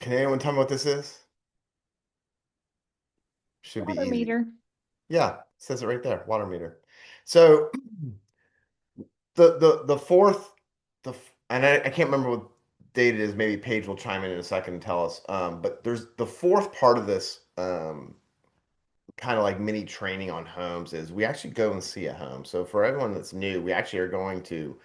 Can anyone tell me what this is? Should be Water easy. meter. Yeah, it says it right there, water meter. So the fourth and I can't remember what date it is. Maybe Paige will chime in a second and tell us. But there's the fourth part of this kind of like mini training on homes is we actually go and see a home. So for everyone that's new, we actually are going to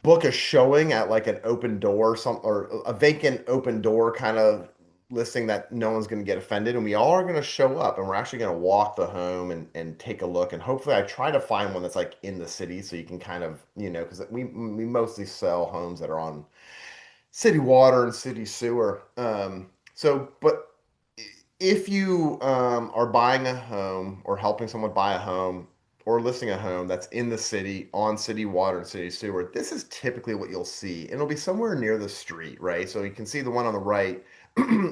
book a showing at like an open door, some or a vacant open door kind of listing that no one's going to get offended, and we all are going to show up, and we're actually going to walk the home and take a look, and hopefully I try to find one that's like in the city so you can kind of because we mostly sell homes that are on city water and city sewer. But if you are buying a home or helping someone buy a home or listing a home that's in the city on city water and city sewer, this is typically what you'll see. And it'll be somewhere near the street, right? So you can see the one on the right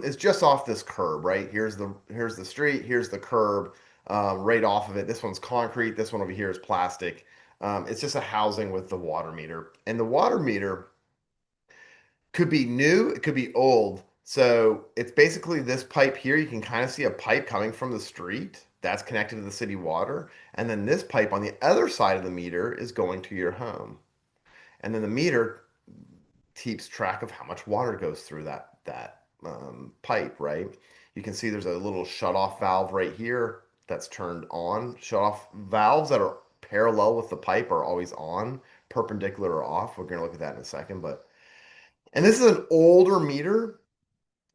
is just off this curb, right? Here's the street, here's the curb, right off of it. This one's concrete. This one over here is plastic. It's just a housing with the water meter. And the water meter could be new, it could be old. So it's basically this pipe here. You can kind of see a pipe coming from the street that's connected to the city water. And then this pipe on the other side of the meter is going to your home. And then the meter keeps track of how much water goes through that pipe, right? You can see there's a little shut-off valve right here that's turned on. Shut-off valves that are parallel with the pipe are always on, perpendicular or off. We're going to look at that in a second, but and this is an older meter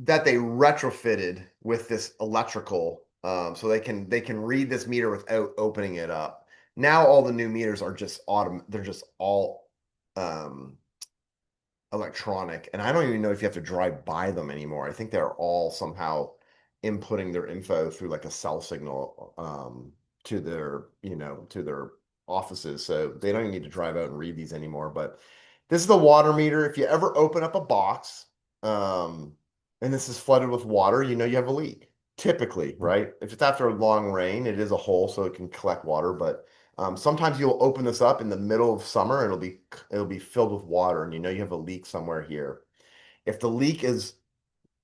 that they retrofitted with this electrical, so they can read this meter without opening it up. Now all the new meters are just they're just all um, electronic, and I don't even know if you have to drive by them anymore. I think they're all somehow inputting their info through like a cell signal to their offices, so they don't even need to drive out and read these anymore. But this is the water meter. If you ever open up a box, um, and this is flooded with water, you know you have a leak. Typically, right? If it's after a long rain, it is a hole so it can collect water, but sometimes you'll open this up in the middle of summer and it'll be filled with water and you know you have a leak somewhere here. If the leak is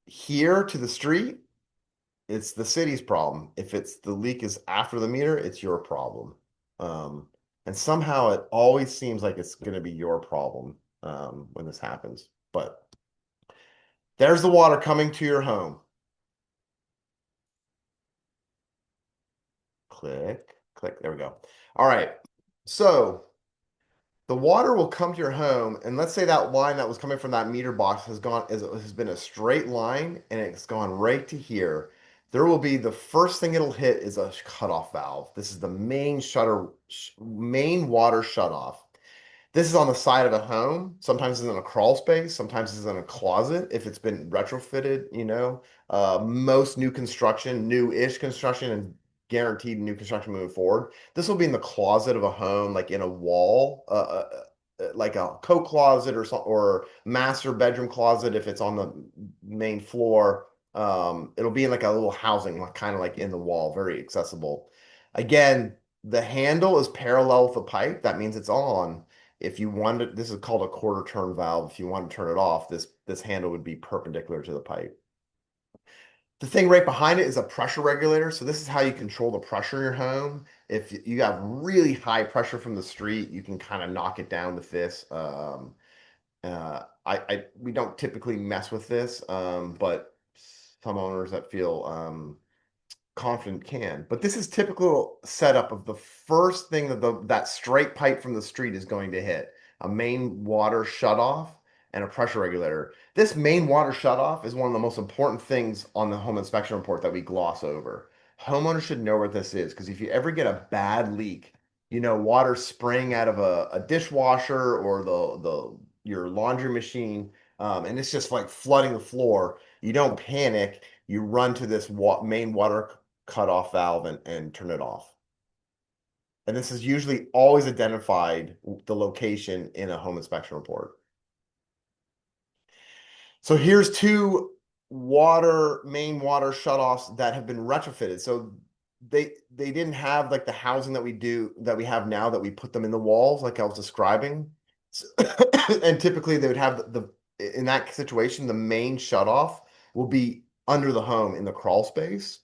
here to the street, it's the city's problem. If it's the leak is after the meter, it's your problem. Um, and somehow it always seems like it's going to be your problem when this happens. But there's the water coming to your home. Click, click. There we go. All right. So the water will come to your home, and let's say that line that was coming from that meter box has been a straight line, and it's gone right to here. There will be the first thing it'll hit is a cutoff valve. This is the main water shutoff. This is on the side of a home. Sometimes it's in a crawl space. Sometimes it's in a closet if it's been retrofitted. Most new construction, new-ish construction, and guaranteed new construction moving forward. This will be in the closet of a home, like in a wall, like a coat closet or master bedroom closet if it's on the main floor. It'll be in like a little housing, like, kind of like in the wall, very accessible. Again, the handle is parallel with the pipe. That means it's on. If you wanted, this is called a quarter turn valve. If you want to turn it off, this handle would be perpendicular to the pipe. The thing right behind it is a pressure regulator. So this is how you control the pressure in your home. If you have really high pressure from the street, you can kind of knock it down with this. We don't typically mess with this, but some owners that feel confident can. But this is typical setup of the first thing that straight pipe from the street is going to hit. A main water shutoff and a pressure regulator. This main water shutoff is one of the most important things on the home inspection report that we gloss over. Homeowners should know what this is because if you ever get a bad leak, water spraying out of a dishwasher or the your laundry machine, and it's just like flooding the floor, you don't panic. You run to this main water cutoff valve and turn it off. And this is usually always identified the location in a home inspection report. So here's two main water shutoffs that have been retrofitted. So they didn't have like the housing that we have now that we put them in the walls like I was describing. And typically they would have in that situation the main shutoff. will be under the home in the crawl space,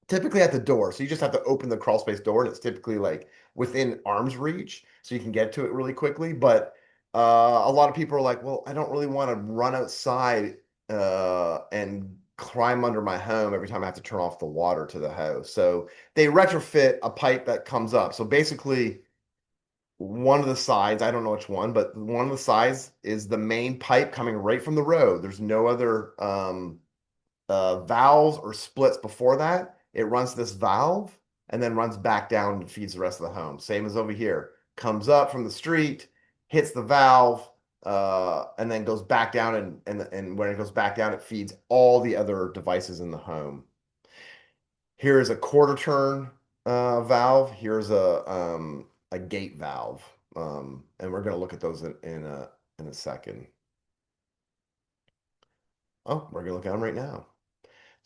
typically at the door. So you just have to open the crawl space door, and it's typically like within arm's reach, so you can get to it really quickly. But a lot of people are like, well, I don't really want to run outside and climb under my home every time I have to turn off the water to the house. So they retrofit a pipe that comes up. So basically, one of the sides, I don't know which one, but one of the sides is the main pipe coming right from the road. There's no other valves or splits before that. It runs this valve and then runs back down and feeds the rest of the home. Same as over here. Comes up from the street, hits the valve, and then goes back down. And when it goes back down, it feeds all the other devices in the home. Here is a quarter turn valve. Here's a gate valve. And we're going to look at those in a second. Oh, we're going to look at them right now.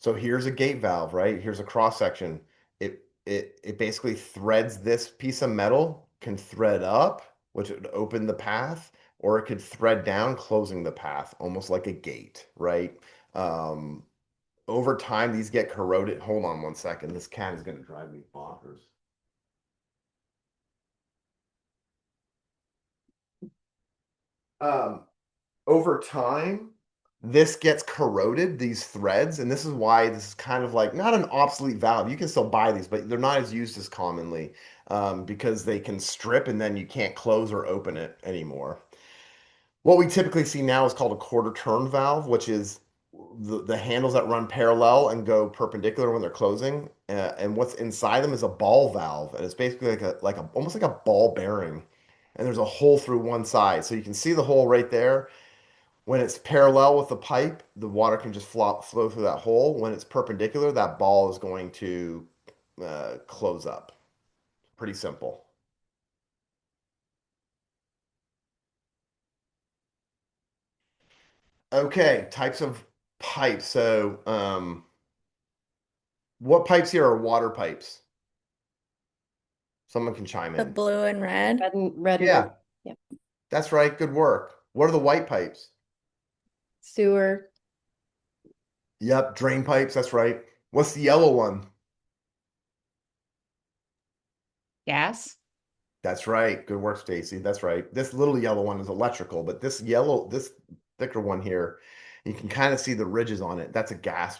So here's a gate valve, right? Here's a cross section. It basically threads this piece of metal, can thread up, which would open the path, or it could thread down, closing the path, almost like a gate, right? Um, Over time, these get corroded. Hold on one second. This cat is going to drive me bonkers. Um, Over time, this gets corroded, these threads, and this is why this is kind of like not an obsolete valve. You can still buy these, but they're not as used as commonly because they can strip and then you can't close or open it anymore. What we typically see now is called a quarter turn valve, which is the handles that run parallel and go perpendicular when they're closing. And what's inside them is a ball valve, and it's basically like a almost like a ball bearing. And there's a hole through one side, so you can see the hole right there. When it's parallel with the pipe, the water can just flow through that hole. When it's perpendicular, that ball is going to close up. Pretty simple. Okay, types of pipes. So, what pipes here are water pipes? Someone can chime The in. blue and red. Red and blue. Yeah, Yeah. that's right. Good work. What are the white pipes? Sewer. Yep, drain pipes. That's right. What's the yellow one? Gas. That's right. Good work, Stacy. That's right. This little yellow one is electrical, but this thicker one here, you can kind of see the ridges on it. That's a gas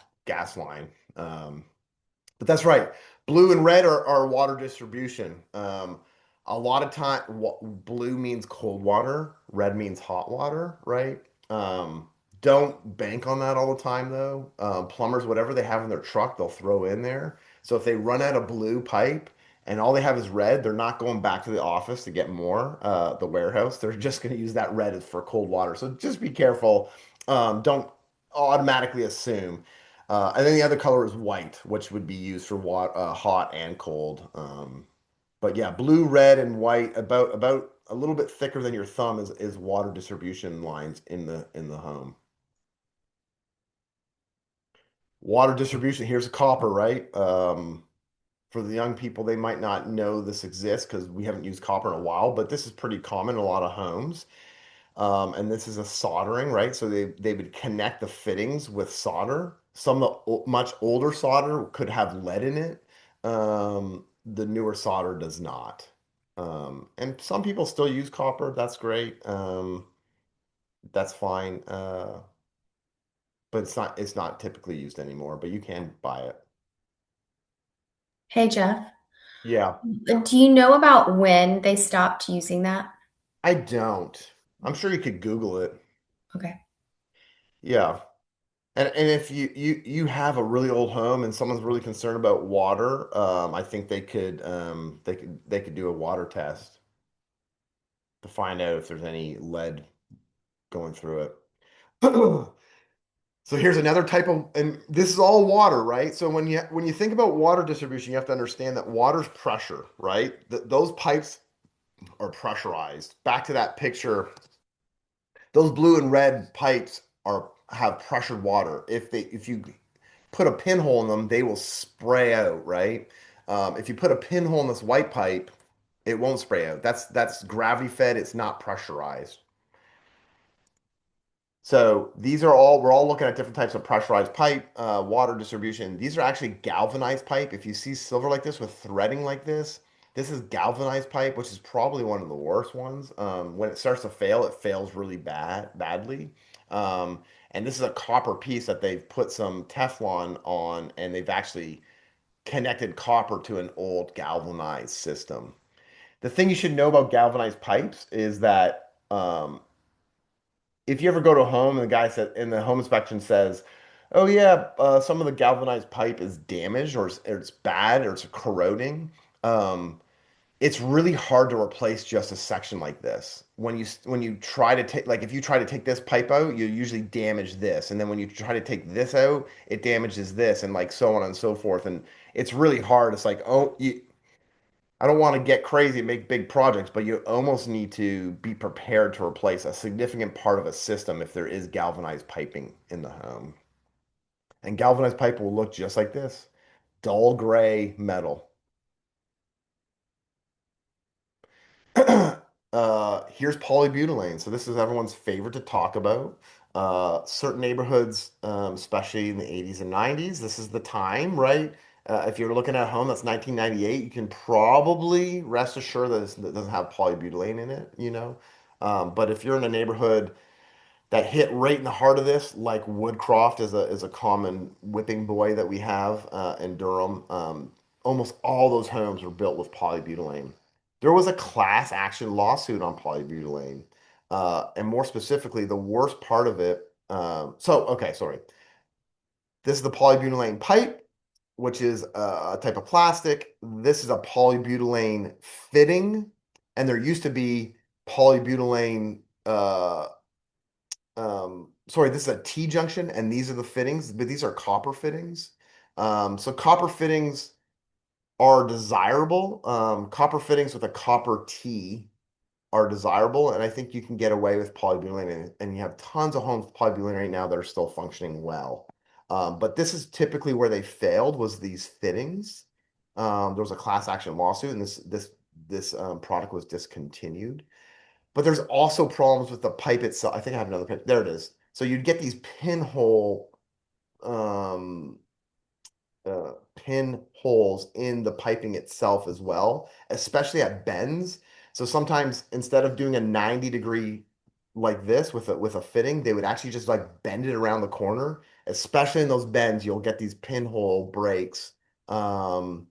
line. But that's right. Blue and red are water distribution. A lot of time, blue means cold water, red means hot water, right? Um, don't bank on that all the time, though. Plumbers, whatever they have in their truck, they'll throw in there. So if they run out of blue pipe and all they have is red, they're not going back to the office to get more, the warehouse. They're just going to use that red for cold water. So just be careful. Don't automatically assume. And then the other color is white, which would be used for hot and cold. But yeah, blue, red, and white, about a little bit thicker than your thumb is water distribution lines in the home. Water distribution, here's a copper, right? For the young people, they might not know this exists because we haven't used copper in a while, but this is pretty common in a lot of homes. And this is a soldering, right? So they would connect the fittings with solder. Some of the much older solder could have lead in it. The newer solder does not. And some people still use copper. That's great. That's fine. But it's not typically used anymore, but you can buy it. Hey Jeff, Yeah, do you know about when they stopped using that? I don't. I'm sure you could Google it. Okay. Yeah. And if you have a really old home and someone's really concerned about water, I think they could do a water test to find out if there's any lead going through it. So here's another type of, and this is all water, right? So when you think about water distribution, you have to understand that water's pressure, right? Those pipes are pressurized. Back to that picture, those blue and red pipes have pressured water. If you put a pinhole in them, they will spray out, right? If you put a pinhole in this white pipe, it won't spray out. That's gravity fed. It's not pressurized. So these are all, we're all looking at different types of pressurized pipe, water distribution. These are actually galvanized pipe. If you see silver like this with threading like this is galvanized pipe, which is probably one of the worst ones. When it starts to fail, it fails really badly. And this is a copper piece that they've put some Teflon on, and they've actually connected copper to an old galvanized system. The thing you should know about galvanized pipes is that if you ever go to a home and the guy said, and the home inspection says, "Oh yeah, some of the galvanized pipe is damaged or it's bad or it's corroding," um, it's really hard to replace just a section like this. When you try to take, like if you try to take this pipe out, you usually damage this, and then when you try to take this out, it damages this, and like so on and so forth. And it's really hard. It's like, oh, I don't want to get crazy and make big projects, but you almost need to be prepared to replace a significant part of a system if there is galvanized piping in the home. And galvanized pipe will look just like this, dull gray metal. Here's polybutylene. So this is everyone's favorite to talk about. Certain neighborhoods, especially in the 80s and 90s, this is the time, right? If you're looking at a home that's 1998, you can probably rest assured that that doesn't have polybutylene in it, you know. But if you're in a neighborhood that hit right in the heart of this, like Woodcroft is a common whipping boy that we have in Durham. Almost all those homes were built with polybutylene. There was a class action lawsuit on polybutylene, and more specifically, the worst part of it. Okay, sorry. This is the polybutylene pipe, which is a type of plastic. This is a polybutylene fitting, and there used to be polybutylene. Sorry, this is a T junction, and these are the fittings, but these are copper fittings. So copper fittings are desirable. Copper fittings with a copper T are desirable, and I think you can get away with polybutylene, and you have tons of homes with polybutylene right now that are still functioning well. But this is typically where they failed was these fittings. There was a class action lawsuit, and this product was discontinued. But there's also problems with the pipe itself. I think I have another pipe. There it is. So you'd get these um, pinholes in the piping itself as well, especially at bends. So sometimes instead of doing a 90-degree like this with a fitting, they would actually just like bend it around the corner. Especially in those bends, you'll get these pinhole breaks. Um,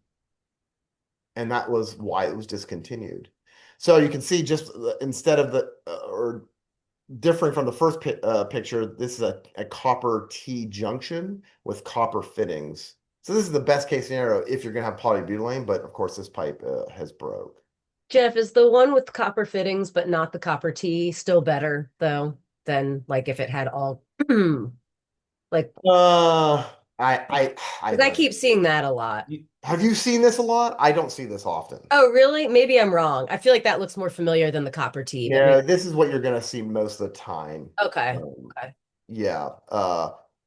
and that was why it was discontinued. So you can see just instead of the or different from the first picture, this is a copper T junction with copper fittings. So this is the best case scenario if you're going to have polybutylene, but of course this pipe has broke. Jeff, is the one with copper fittings but not the copper T still better though than like if it had all like Uh, I 'cause I don't keep seeing that a lot. have you seen this a lot? I don't see this often. Oh, really? Maybe I'm wrong. I feel like that looks more familiar than the copper T, but Yeah, maybe this is what you're going to see most of the time. okay. Um, Okay. yeah.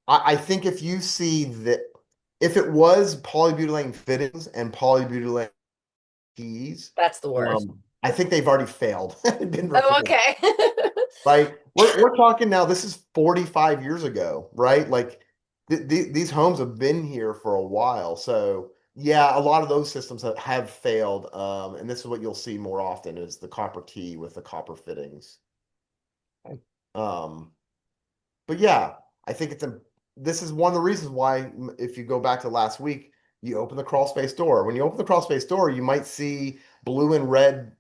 I think if you see that, if it was polybutylene fittings and polybutylene keys, That's the worst. I think they've already failed and been Oh, replaced. okay. Like we're talking now, this is 45 years ago, right? Like these homes have been here for a while. So yeah, a lot of those systems have failed. And this is what you'll see more often is the copper T with the copper fittings. Um, but yeah, I think this is one of the reasons why if you go back to last week, you open the crawl space door. When you open the crawl space door, you might see blue and red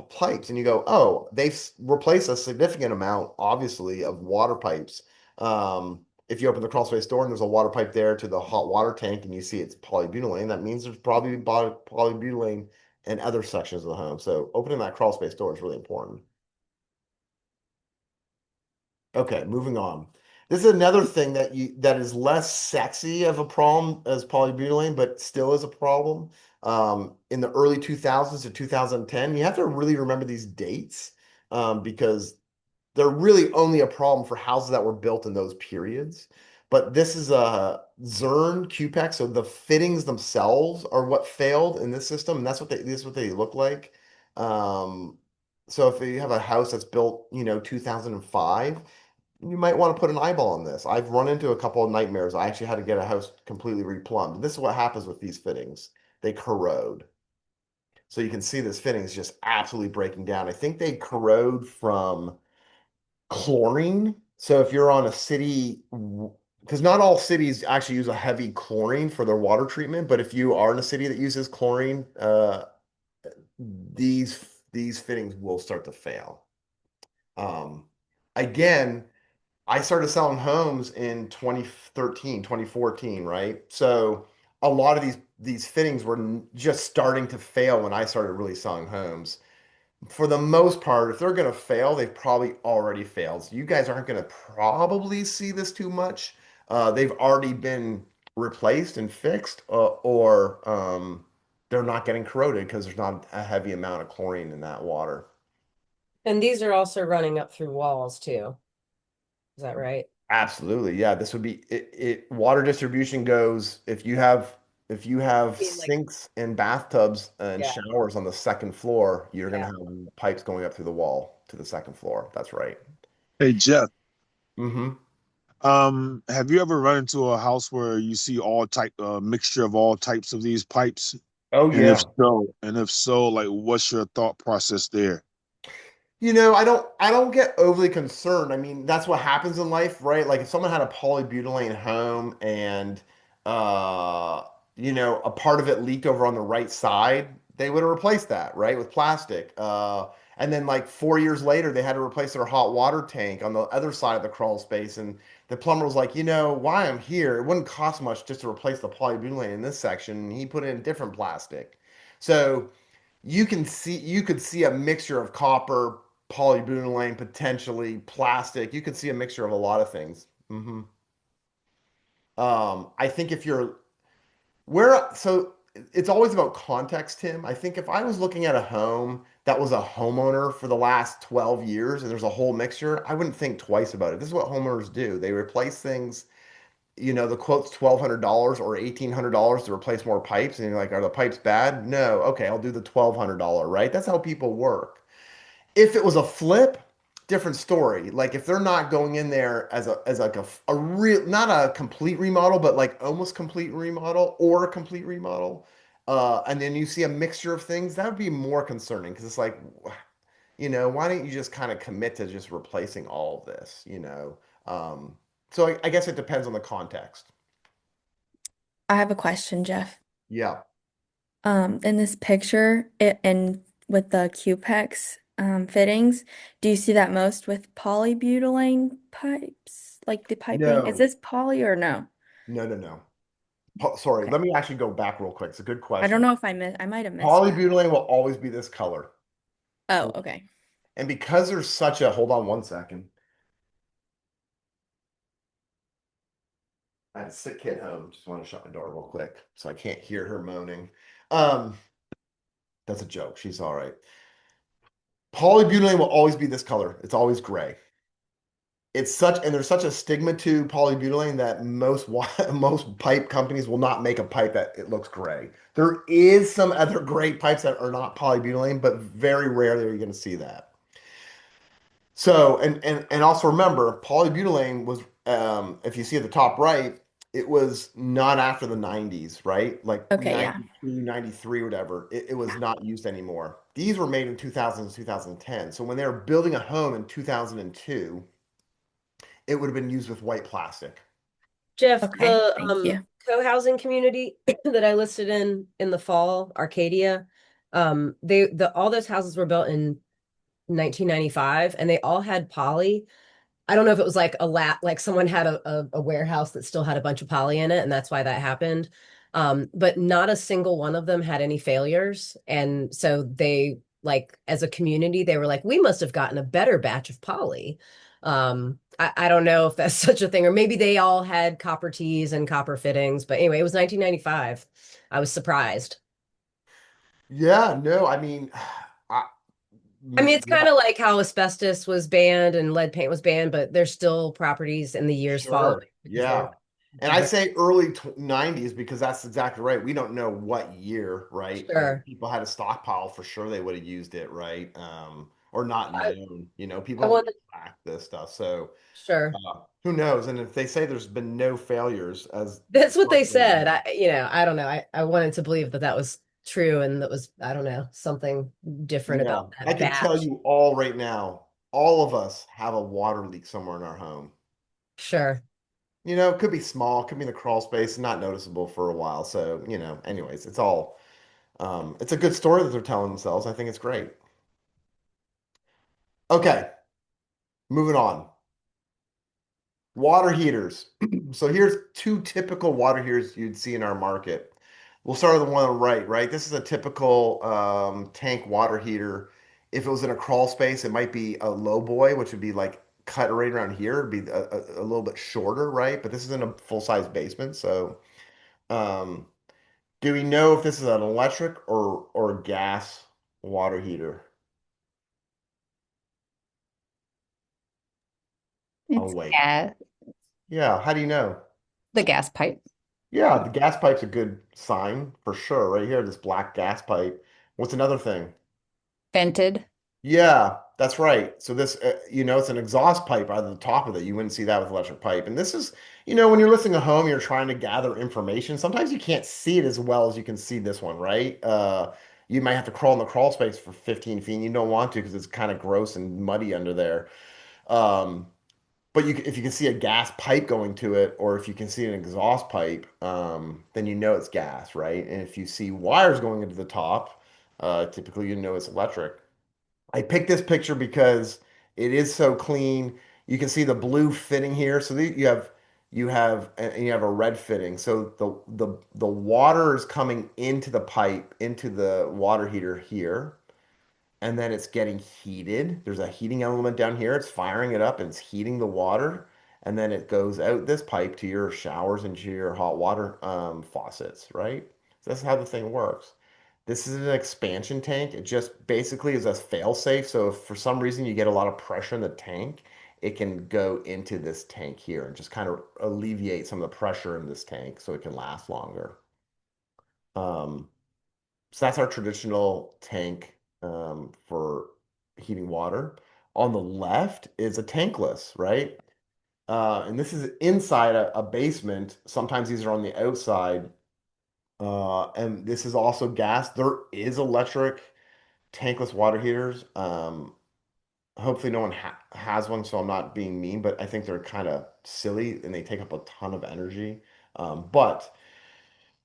pipes, and you go, "Oh, they've replaced a significant amount, obviously, of water pipes." If you open the crawl space door and there's a water pipe there to the hot water tank, and you see it's polybutylene, that means there's probably polybutylene in other sections of the home. So opening that crawl space door is really important. Okay, moving on. This is another thing that is less sexy of a problem as polybutylene, but still is a problem. In the early 2000s to 2010, you have to really remember these dates because they're really only a problem for houses that were built in those periods. But this is a Zern QPEC, so the fittings themselves are what failed in this system, and this is what they look like. Um, so if you have a house that's built, 2005. you might want to put an eyeball on this. I've run into a couple of nightmares. I actually had to get a house completely replumbed. This is what happens with these fittings. They corrode. So you can see this fitting is just absolutely breaking down. I think they corrode from chlorine. So if you're on a city, because not all cities actually use a heavy chlorine for their water treatment, but if you are in a city that uses chlorine, these fittings will start to fail. Um, again, I started selling homes in 2013, 2014, right? So a lot of these fittings were just starting to fail when I started really selling homes. For the most part, if they're going to fail, they've probably already failed. So you guys aren't going to probably see this too much. They've already been replaced and fixed, or they're not getting corroded because there's not a heavy amount of chlorine in that water. And these are also running up through walls too. Is that right? Absolutely. Yeah, this would be it water distribution goes if you have I mean, like, sinks and bathtubs and yeah, showers on the second floor, you're gonna yeah. have pipes going up through the wall to the second floor. That's right. Hey Jeff, Hmm. have you ever run into a house where you see all type mixture of all types of these pipes? Oh yeah. And if so, like what's your thought process there? I don't get overly concerned. I mean, that's what happens in life, right? Like if someone had a polybutylene home and uh a part of it leaked over on the right side, they would have replaced that, right, with plastic. And then like 4 years later, they had to replace their hot water tank on the other side of the crawl space. And the plumber was like, why I'm here, it wouldn't cost much just to replace the polybutylene in this section. And he put in different plastic. So you could see a mixture of copper, polybutylene, potentially plastic. You could see a mixture of a lot of things. I think if you're where so it's always about context, Tim. I think if I was looking at a home that was a homeowner for the last 12 years and there's a whole mixture, I wouldn't think twice about it. This is what homeowners do. They replace things. The quote's $1,200 or $1,800 to replace more pipes, and you're like, are the pipes bad? No. Okay, I'll do the $1,200, right? That's how people work. If it was a flip, different story. Like if they're not going in there as like a real, not a complete remodel, but like almost complete remodel or a complete remodel, and then you see a mixture of things, that would be more concerning because it's like, why don't you just kind of commit to just replacing all of this? So I guess it depends on the context. I have a question, Jeff. Yeah. In this picture, and with the Cupex fittings, do you see that most with polybutylene pipes? Like the piping? Is No, this poly or no? no, no, no. Sorry, Okay. let me actually go back real quick. It's a good I don't question. know if I might have missed that. Polybutylene will always be this color. Oh, okay. And because there's such a, hold on one second. I had a sick kid home. Just want to shut my door real quick so I can't hear her moaning. Um, that's a joke. She's all right. Polybutylene will always be this color. It's always gray. And there's such a stigma to polybutylene that most pipe companies will not make a pipe that it looks gray. There is some other great pipes that are not polybutylene, but very rarely are you going to see that. So, and also remember, polybutylene was, if you see at the top right, it was not after the 90s, right? Like Okay, yeah. 92, 93, whatever. It was not used anymore. These were made in 2000 and 2010. So when they were building a home in 2002, it would have been used with white plastic. Jeff, Okay, the thank you. co-housing community that I listed in the fall, Arcadia, all those houses were built in 1995 and they all had poly. I don't know if it was like like someone had a warehouse that still had a bunch of poly in it, and that's why that happened. But not a single one of them had any failures. And so they, like, as a community, they were like, we must have gotten a better batch of poly. I don't know if that's such a thing, or maybe they all had copper tees and copper fittings, but anyway, it was 1995. I was surprised. Yeah, no, I mean, I, I mean, it's yeah, kind of like how asbestos was banned and lead paint was banned, but there's still properties in the years following sure. because Yeah. they're And I say early 90s because that's exactly right. We don't know what year, right? And sure. people had a stockpile for sure they would have used it, right? or not I, known. You know, people I don't want track this stuff. So sure. who knows? And if they say there's been no failures, as That's what far they as they said. know. I don't know. I wanted to believe that that was true and that was, I don't know, something different Yeah, about I that can tell batch. you all right now, all of us have a water leak somewhere in our home. Sure. You know, it could be small, could be in the crawl space, not noticeable for a while. So, you know, anyways, it's all it's a good story that they're telling themselves. I think it's great. Okay, moving on. Water heaters. So here's two typical water heaters you'd see in our market. We'll start with the one on the right, right? This is a typical tank water heater. If it was in a crawl space, it might be a low boy, which would be like cut right around here. It'd be a little bit shorter, right? But this is in a full-size basement. So um, do we know if this is an electric or a gas water heater? I'll It's wait. gas, Yeah, how do you know? the gas pipe. Yeah, the gas pipe's a good sign for sure. Right here, this black gas pipe. What's another thing? Vented. Yeah, that's right. So this, you know, it's an exhaust pipe out of the top of it. You wouldn't see that with electric pipe. And this is, you know, when you're listening at home, you're trying to gather information. Sometimes you can't see it as well as you can see this one, right? You might have to crawl in the crawl space for 15 feet. And you don't want to because it's kind of gross and muddy under there. Um, But if you can see a gas pipe going to it, or if you can see an exhaust pipe, then you know it's gas, right? And if you see wires going into the top, typically you know it's electric. I picked this picture because it is so clean. You can see the blue fitting here. So and you have a red fitting. So the water is coming into the pipe, into the water heater here, and then it's getting heated. There's a heating element down here. It's firing it up and it's heating the water. And then it goes out this pipe to your showers and to your hot water faucets, right? So that's how the thing works. This is an expansion tank. It just basically is a fail safe. So if for some reason you get a lot of pressure in the tank, it can go into this tank here and just kind of alleviate some of the pressure in this tank so it can last longer. Um, so that's our traditional tank for heating water. On the left is a tankless, right? And this is inside a basement. Sometimes these are on the outside. And this is also gas. There is electric tankless water heaters. Hopefully no one has one, so I'm not being mean, but I think they're kind of silly and they take up a ton of energy. But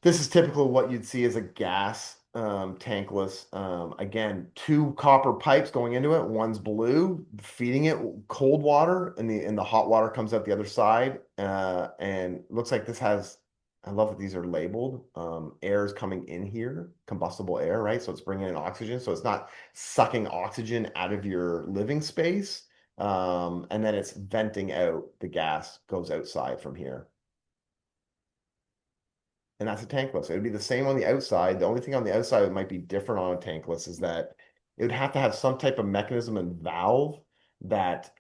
this is typical what you'd see as a gas tankless. Again, two copper pipes going into it. One's blue, feeding it cold water, and the hot water comes out the other side. And looks like this has. I love that these are labeled. Air is coming in here, combustible air, right? So it's bringing in oxygen. So it's not sucking oxygen out of your living space. And then it's venting out. The gas goes outside from here. And that's a tankless. It would be the same on the outside. The only thing on the outside that might be different on a tankless is that it would have to have some type of mechanism and valve that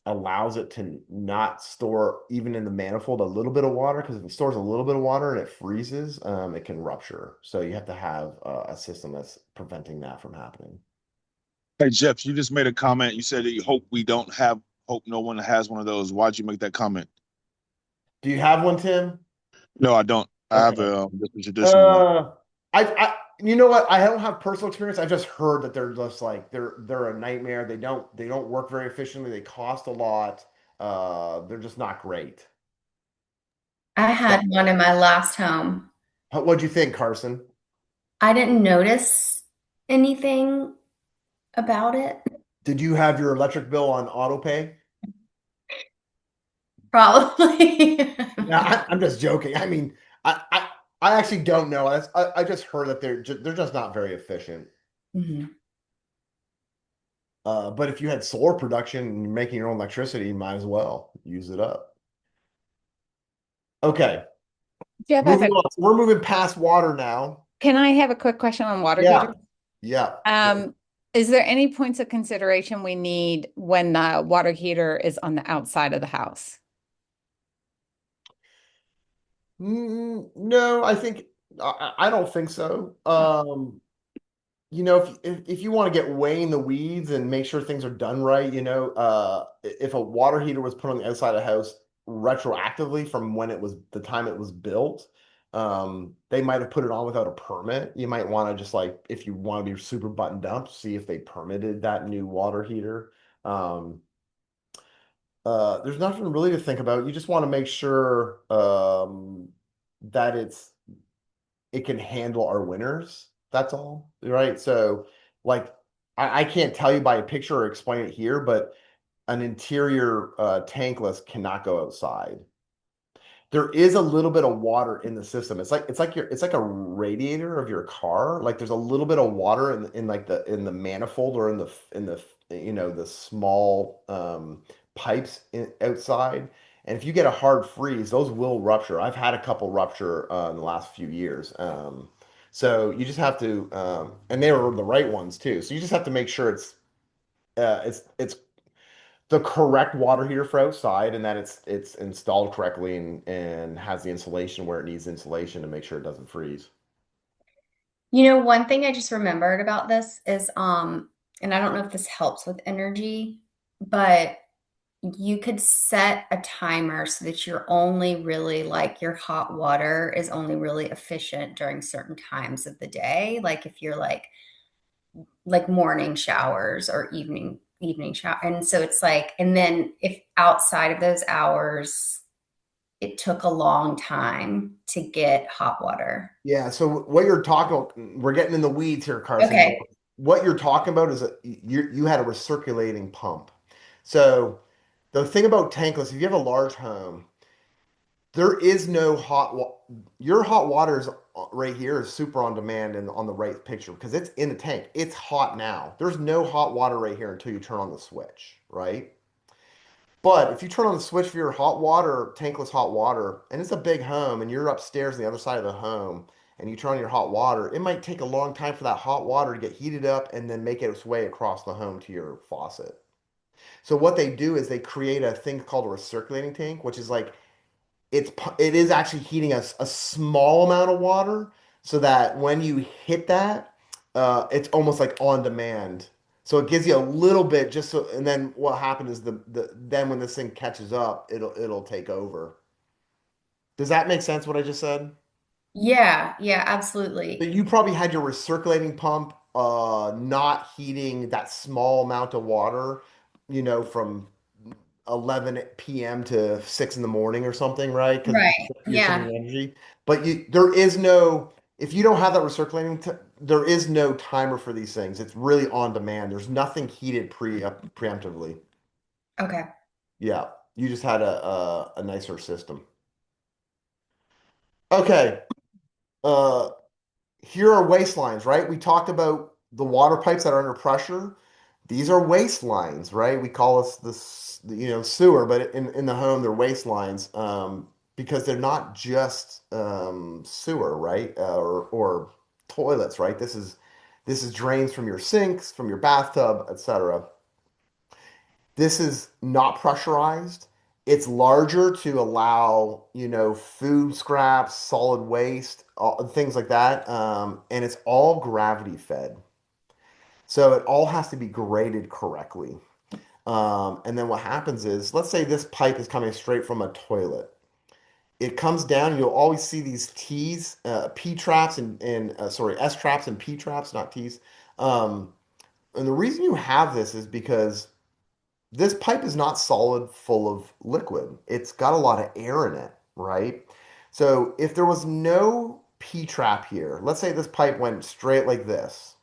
allows it to not store, even in the manifold, a little bit of water. Because if it stores a little bit of water and it freezes, it can rupture. So you have to have a system that's preventing that from happening. Hey Jeff, you just made a comment. You said that you hope we don't have, hope no one has one of those. Why'd you make that comment? Do you have one, Tim? No, I don't. I have Okay. a different traditional one. Uh, you know what? I don't have personal experience. I've just heard that they're just like they're a nightmare. They don't work very efficiently. They cost a lot. They're just not great. I But had one in my last home. what'd you think, Carson? I didn't notice anything about it. Did you have your electric bill on auto pay? Probably. Yeah, I'm just joking. I mean, I actually don't know. I just heard that they're just not very efficient. Mhm. But if you had solar production and you're making your own electricity, you might as well use it up. Okay. Jeff, Moving on. So we're moving past water now. can I have a quick question on water Yeah. heaters? Yeah. Is there any points of consideration we need when the water heater is on the outside of the house? No, I think I don't think so. if you want to get way in the weeds and make sure things are done right, if a water heater was put on the outside of the house retroactively from when it was the time it was built, they might have put it on without a permit. You might want to just like, if you want to be super buttoned up, see if they permitted that new water heater. Um, there's nothing really to think about. You just want to make sure that it can handle our winters. That's all, right? So, like, I can't tell you by a picture or explain it here, but an interior tankless cannot go outside. There is a little bit of water in the system. It's like a radiator of your car. Like there's a little bit of water in like in the manifold or in the the small pipes outside. And if you get a hard freeze, those will rupture. I've had a couple rupture in the last few years. So you just have to, and they were the right ones too. So you just have to make sure it's the correct water heater for outside and that it's installed correctly and has the insulation where it needs insulation to make sure it doesn't freeze. One thing I just remembered about this is, and I don't know if this helps with energy, but you could set a timer so that you're only really like your hot water is only really efficient during certain times of the day. Like if you're like morning showers or evening shower. And so it's like, and then if outside of those hours, it took a long time to get hot water. Yeah, so what you're talking, we're getting in the weeds here, Carson, but Okay. what you're talking about is you had a recirculating pump. So the thing about tankless, if you have a large home, there is no your hot water is right here is super on demand and on the right picture because it's in the tank. It's hot now. There's no hot water right here until you turn on the switch, right? But if you turn on the switch for your hot water, tankless hot water, and it's a big home and you're upstairs on the other side of the home and you turn on your hot water, it might take a long time for that hot water to get heated up and then make its way across the home to your faucet. So what they do is they create a thing called a recirculating tank, which is like it is actually heating a small amount of water so that when you hit that, it's almost like on demand. So it gives you a little bit just so, and then what happened is then when this thing catches up, it'll take over. Does that make sense what I just said? Yeah, yeah, So absolutely. you probably had your recirculating pump not heating that small amount of water, from 11 p.m. to 6 in the morning or something, right? Because Right. you're Yeah. saving energy. But there is no, if you don't have that recirculating, there is no timer for these things. It's really on demand. There's nothing heated preemptively. Okay. Yeah, you just had a nicer system. Okay. Uh, Here are waistlines, right? We talked about the water pipes that are under pressure. These are waistlines, right? We call this, sewer, but in the home, they're waistlines because they're not just sewer, right? Or toilets, right? This is drains from your sinks, from your bathtub, etc. This is not pressurized. It's larger to allow, food scraps, solid waste, things like that. And it's all gravity fed. So it all has to be graded correctly. And then what happens is, let's say this pipe is coming straight from a toilet. It comes down, you'll always see these T's, P traps and sorry, S traps and P traps, not T's. Um, and the reason you have this is because this pipe is not solid full of liquid. It's got a lot of air in it, right? So if there was no P trap here, let's say this pipe went straight like this,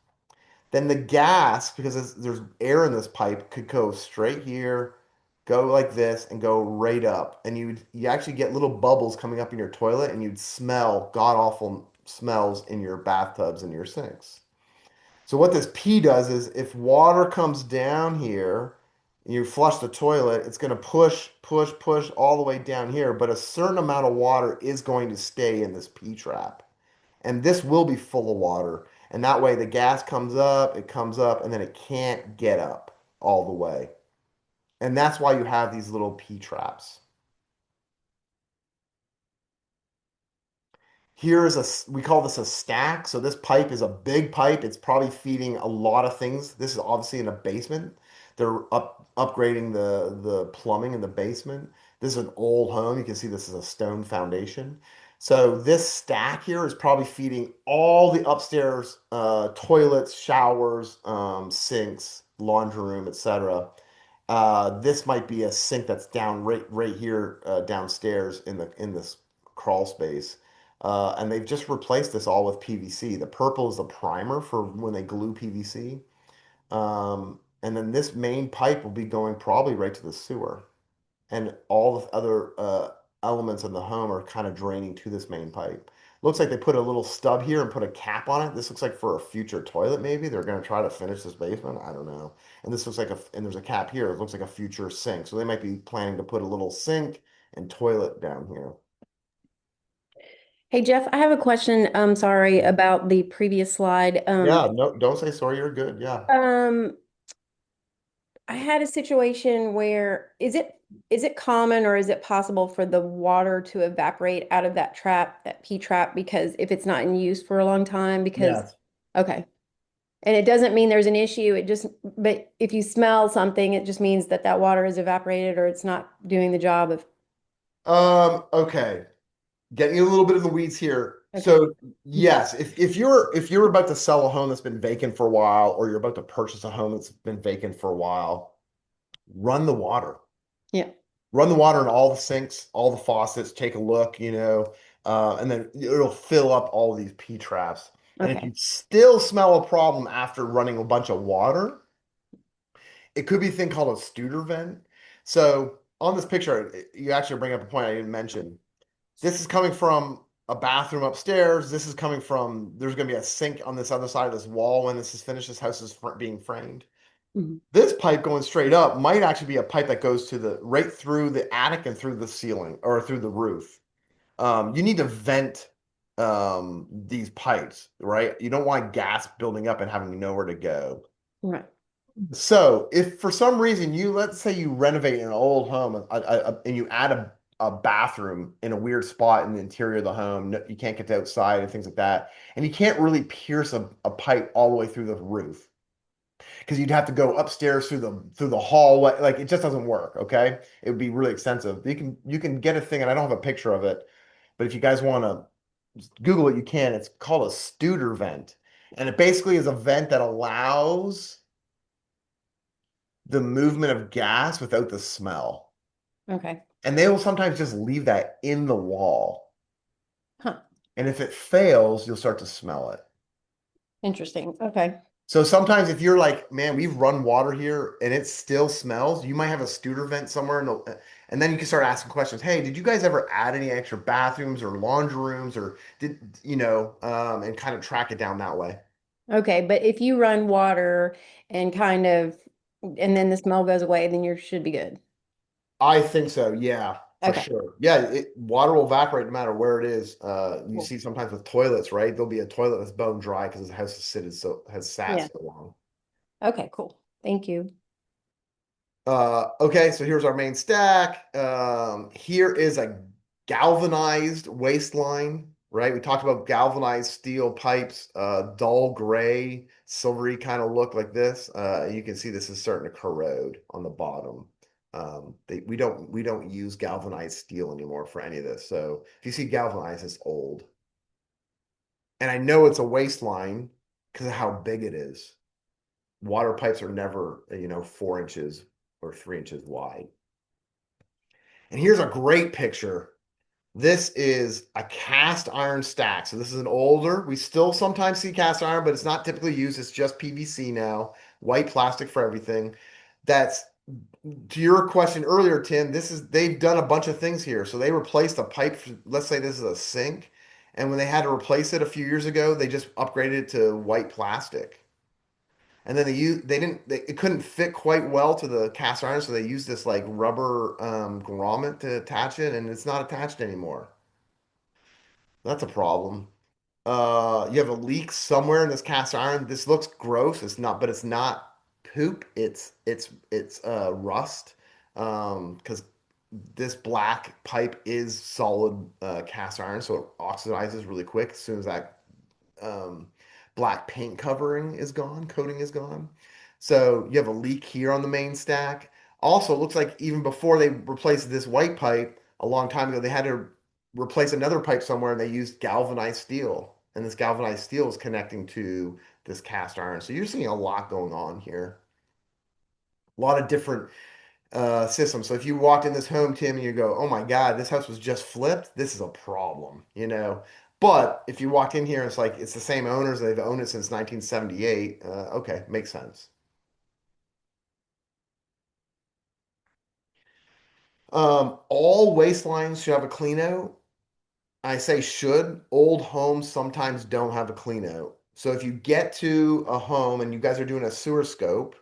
then the gas, because there's air in this pipe, could go straight here, go like this, and go right up. And you actually get little bubbles coming up in your toilet, and you'd smell god awful smells in your bathtubs and your sinks. So what this P does is if water comes down here and you flush the toilet, it's going to push, push, push all the way down here, but a certain amount of water is going to stay in this P trap. And this will be full of water. And that way the gas it comes up, and then it can't get up all the way. And that's why you have these little P traps. Here is we call this a stack. So this pipe is a big pipe. It's probably feeding a lot of things. This is obviously in a basement. They're upgrading the plumbing in the basement. This is an old home. You can see this is a stone foundation. So this stack here is probably feeding all the upstairs toilets, showers, sinks, laundry room, etc. This might be a sink that's down right here downstairs in this crawl space. And they've just replaced this all with PVC. The purple is the primer for when they glue PVC. And then this main pipe will be going probably right to the sewer. And all the other elements in the home are kind of draining to this main pipe. Looks like they put a little stub here and put a cap on it. This looks like for a future toilet, maybe. They're going to try to finish this basement. I don't know. And this looks like and there's a cap here. It looks like a future sink. So they might be planning to put a little sink and toilet down here. Hey Jeff, I have a question. I'm sorry about the previous slide. Yeah, no, don't say sorry. You're good. Yeah. Um, I had a situation where is it common or is it possible for the water to evaporate out of that trap, that P trap, because if it's not in use for a long time, because Yes. okay. And it doesn't mean there's an issue. But if you smell something, it just means that that water is evaporated or it's not doing the job of. Okay. Getting a little bit in the weeds here. Okay. So yes, if you're about to sell a home that's been vacant for a while, or you're about to purchase a home that's been vacant for a while, run the water. Yeah. Run the water in all the sinks, all the faucets, take a look, and then it'll fill up all these P traps. And if Okay. you still smell a problem after running a bunch of water, it could be a thing called a Studer vent. So on this picture, you actually bring up a point I didn't mention. This is coming from a bathroom upstairs. This is coming from, there's going to be a sink on this other side of this wall when this is finished. This house is being framed. Mhm. This pipe going straight up might actually be a pipe that goes to the right through the attic and through the ceiling or through the roof. You need to vent these pipes, right? You don't want gas building up and having nowhere to go. Right. So if for some reason let's say you renovate an old home and you add a bathroom in a weird spot in the interior of the home, you can't get to outside and things like that, and you can't really pierce a pipe all the way through the roof because you'd have to go upstairs through the hallway. Like it just doesn't work. Okay, it would be really expensive. You can get a thing, and I don't have a picture of it, but if you guys want to Google it, you can. It's called a Studer vent, and it basically is a vent that allows the movement of gas without the smell. Okay. And they will sometimes just leave that in the wall. Huh. And if it fails, you'll start to smell it. Interesting. Okay. So sometimes if you're like, man, we've run water here and it still smells, you might have a Studer vent somewhere and then you can start asking questions. Hey, did you guys ever add any extra bathrooms or laundry rooms or and kind of track it down that way. Okay, but if you run water and and then the smell goes away, then you should be good. I think so. Yeah, for Okay. sure. Yeah, water will evaporate no matter where it is. You Cool. see sometimes with toilets, right? There'll be a toilet that's bone dry because the house has sat Yeah. so long. Okay, cool. Thank you. Okay, so here's our main stack. Here is a galvanized waistline, right? We talked about galvanized steel pipes, dull gray, silvery kind of look like this. You can see this is starting to corrode on the bottom. We don't use galvanized steel anymore for any of this. So if you see galvanized, it's old. And I know it's a waistline because of how big it is. Water pipes are never, 4 inches or 3 inches wide. And here's a great picture. This is a cast iron stack. So this is an older, we still sometimes see cast iron, but it's not typically used. It's just PVC now, white plastic for everything. That's to your question earlier, Tim, they've done a bunch of things here. So they replaced a pipe. Let's say this is a sink. And when they had to replace it a few years ago, they just upgraded it to white plastic. And then it couldn't fit quite well to the cast iron, so they used this like rubber grommet to attach it, and it's not attached anymore. That's a problem. You have a leak somewhere in this cast iron. This looks gross. It's not, but it's not poop. It's rust. Because this black pipe is solid cast iron, so it oxidizes really quick as soon as that um, black paint covering is gone, coating is gone. So you have a leak here on the main stack. Also, it looks like even before they replaced this white pipe a long time ago, they had to replace another pipe somewhere and they used galvanized steel. And this galvanized steel is connecting to this cast iron. So you're seeing a lot going on here. A lot of different system. So if you walked in this home, Tim, and you go, "Oh my God, this house was just flipped. This is a problem," you know. But if you walked in here, it's like it's the same owners. They've owned it since 1978. Okay, makes sense. All waste lines should have a clean out. I say should. Old homes sometimes don't have a clean out. So if you get to a home and you guys are doing a sewer scope,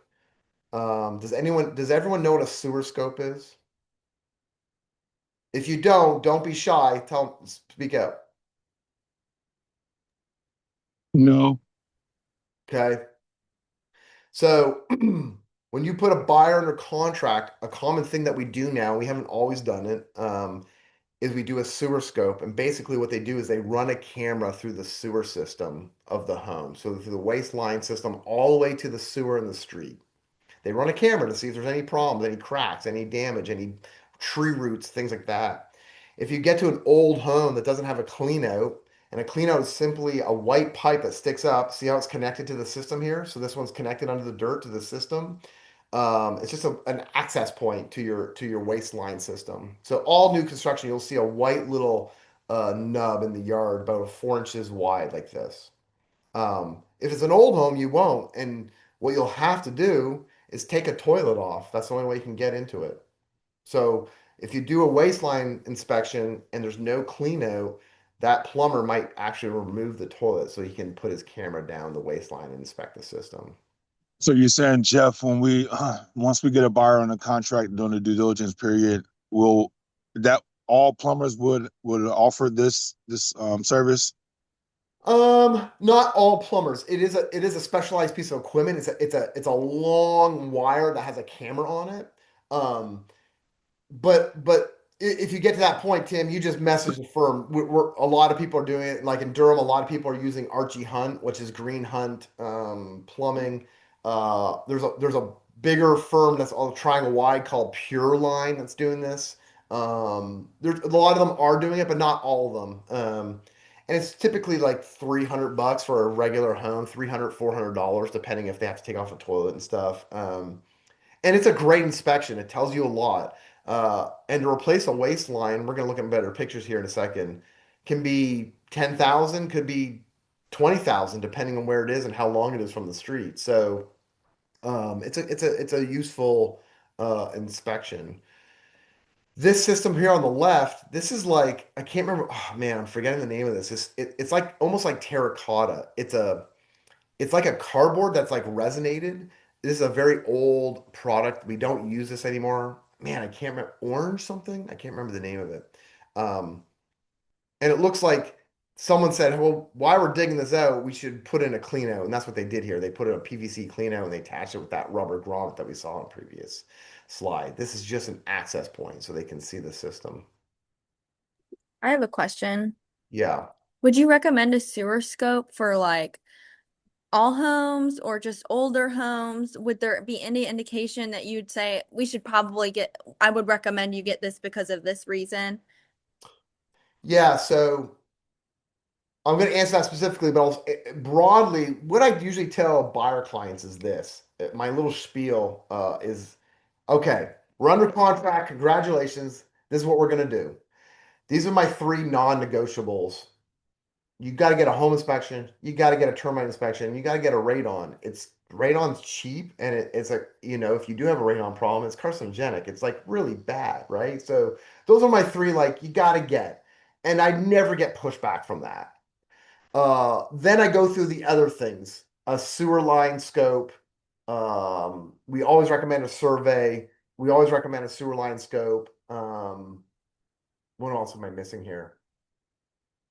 does everyone know what a sewer scope is? If you don't be shy. Speak up. No. Okay. So when you put a buyer under contract, a common thing that we do now, we haven't always done it, is we do a sewer scope. And basically what they do is they run a camera through the sewer system of the home. So through the waste line system all the way to the sewer in the street. They run a camera to see if there's any problems, any cracks, any damage, any tree roots, things like that. If you get to an old home that doesn't have a clean out, and a clean out is simply a white pipe that sticks up, see how it's connected to the system here? So this one's connected under the dirt to the system. It's just an access point to your waste line system. So all new construction, you'll see a white little nub in the yard, about 4 inches wide, like this. If it's an old home, you won't. And what you'll have to do is take a toilet off. That's the only way you can get into it. So if you do a waistline inspection and there's no clean out, that plumber might actually remove the toilet so he can put his camera down the waistline and inspect the system. So you're saying, Jeff, when we once we get a buyer on a contract during the due diligence period, will that all plumbers would offer this service? Not all plumbers. It is a specialized piece of equipment. It's a long wire that has a camera on it. Um, but if you get to that point, Tim, you just message the firm. A lot of people are doing it. Like in Durham, a lot of people are using Archie Hunt, which is Green Hunt Plumbing. There's a bigger firm that's all Triangle Wide called Pure Line that's doing this. There's a lot of them are doing it, but not all of them. And it's typically like $300 for a regular home, $300 $400, depending if they have to take off a toilet and stuff. And it's a great inspection. It tells you a lot. And to replace a waistline, we're going to look at better pictures here in a second, can be 10,000, could be 20,000, depending on where it is and how long it is from the street. So it's a useful inspection. This system here on the left, this is like I can't remember. Oh man, I'm forgetting the name of this. It's like almost like terracotta. It's like a cardboard that's like resonated. This is a very old product. We don't use this anymore. Man, I can't remember orange something. I can't remember the name of it. Um, and it looks like someone said, "Well, while we're digging this out, we should put in a clean out." And that's what they did here. They put in a PVC clean out and they attached it with that rubber grommet that we saw in previous slide. This is just an access point so they can see the system. I have a question. Yeah. Would you recommend a sewer scope for like all homes or just older homes? Would there be any indication that you'd say we should probably I would recommend you get this because of this reason? Yeah, so I'm going to answer that specifically, but broadly, what I usually tell buyer clients is this. My little spiel is, okay, we're under contract. Congratulations. This is what we're going to do. These are my three non-negotiables. You got to get a home inspection. You got to get a termite inspection. You got to get a radon. Radon's cheap, and it's a if you do have a radon problem, it's carcinogenic. It's like really bad, right? So those are my three. Like you got to get, and I never get pushback from that. Then I go through the other things. A sewer line scope. We always recommend a survey. We always recommend a sewer line scope. What else am I missing here?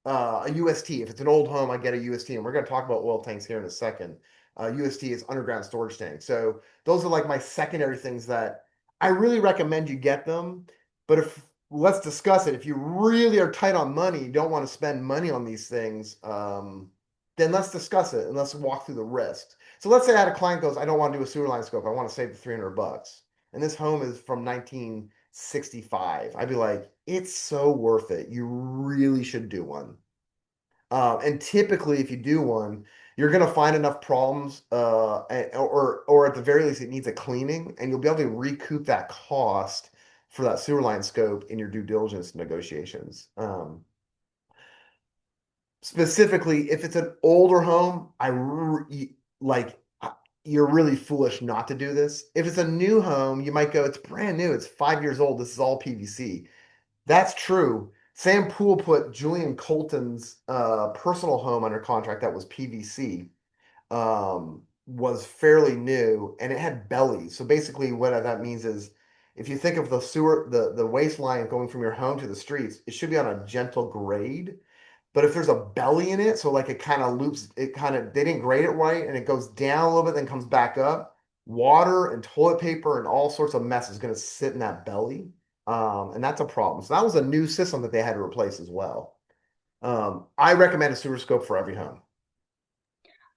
A UST. If it's an old home, I get a UST, and we're going to talk about oil tanks here in a second. UST is underground storage tank. So those are like my secondary things that I really recommend you get them. But if let's discuss it. If you really are tight on money, you don't want to spend money on these things, then let's discuss it and let's walk through the risks. So let's say I had a client goes, I don't want to do a sewer line scope. I want to save the $300. And this home is from 1965. I'd be like, it's so worth it. You really should do one. And typically, if you do one, you're going to find enough problems, or at the very least, it needs a cleaning, and you'll be able to recoup that cost for that sewer line scope in your due diligence negotiations. Specifically, if it's an older home, like you're really foolish not to do this. If it's a new home, you might go, it's brand new, it's 5 years old, this is all PVC. That's true. Sam Poole put Julian Colton's personal home under contract that was PVC, was fairly new, and it had bellies. So basically, what that means is, if you think of the sewer, the waste line going from your home to the streets, it should be on a gentle grade. But if there's a belly in it, so like it kind of loops, they didn't grade it right, and it goes down a little bit, then comes back up. Water and toilet paper and all sorts of mess is going to sit in that belly, and that's a problem. So that was a new system that they had to replace as well. I recommend a sewer scope for every home.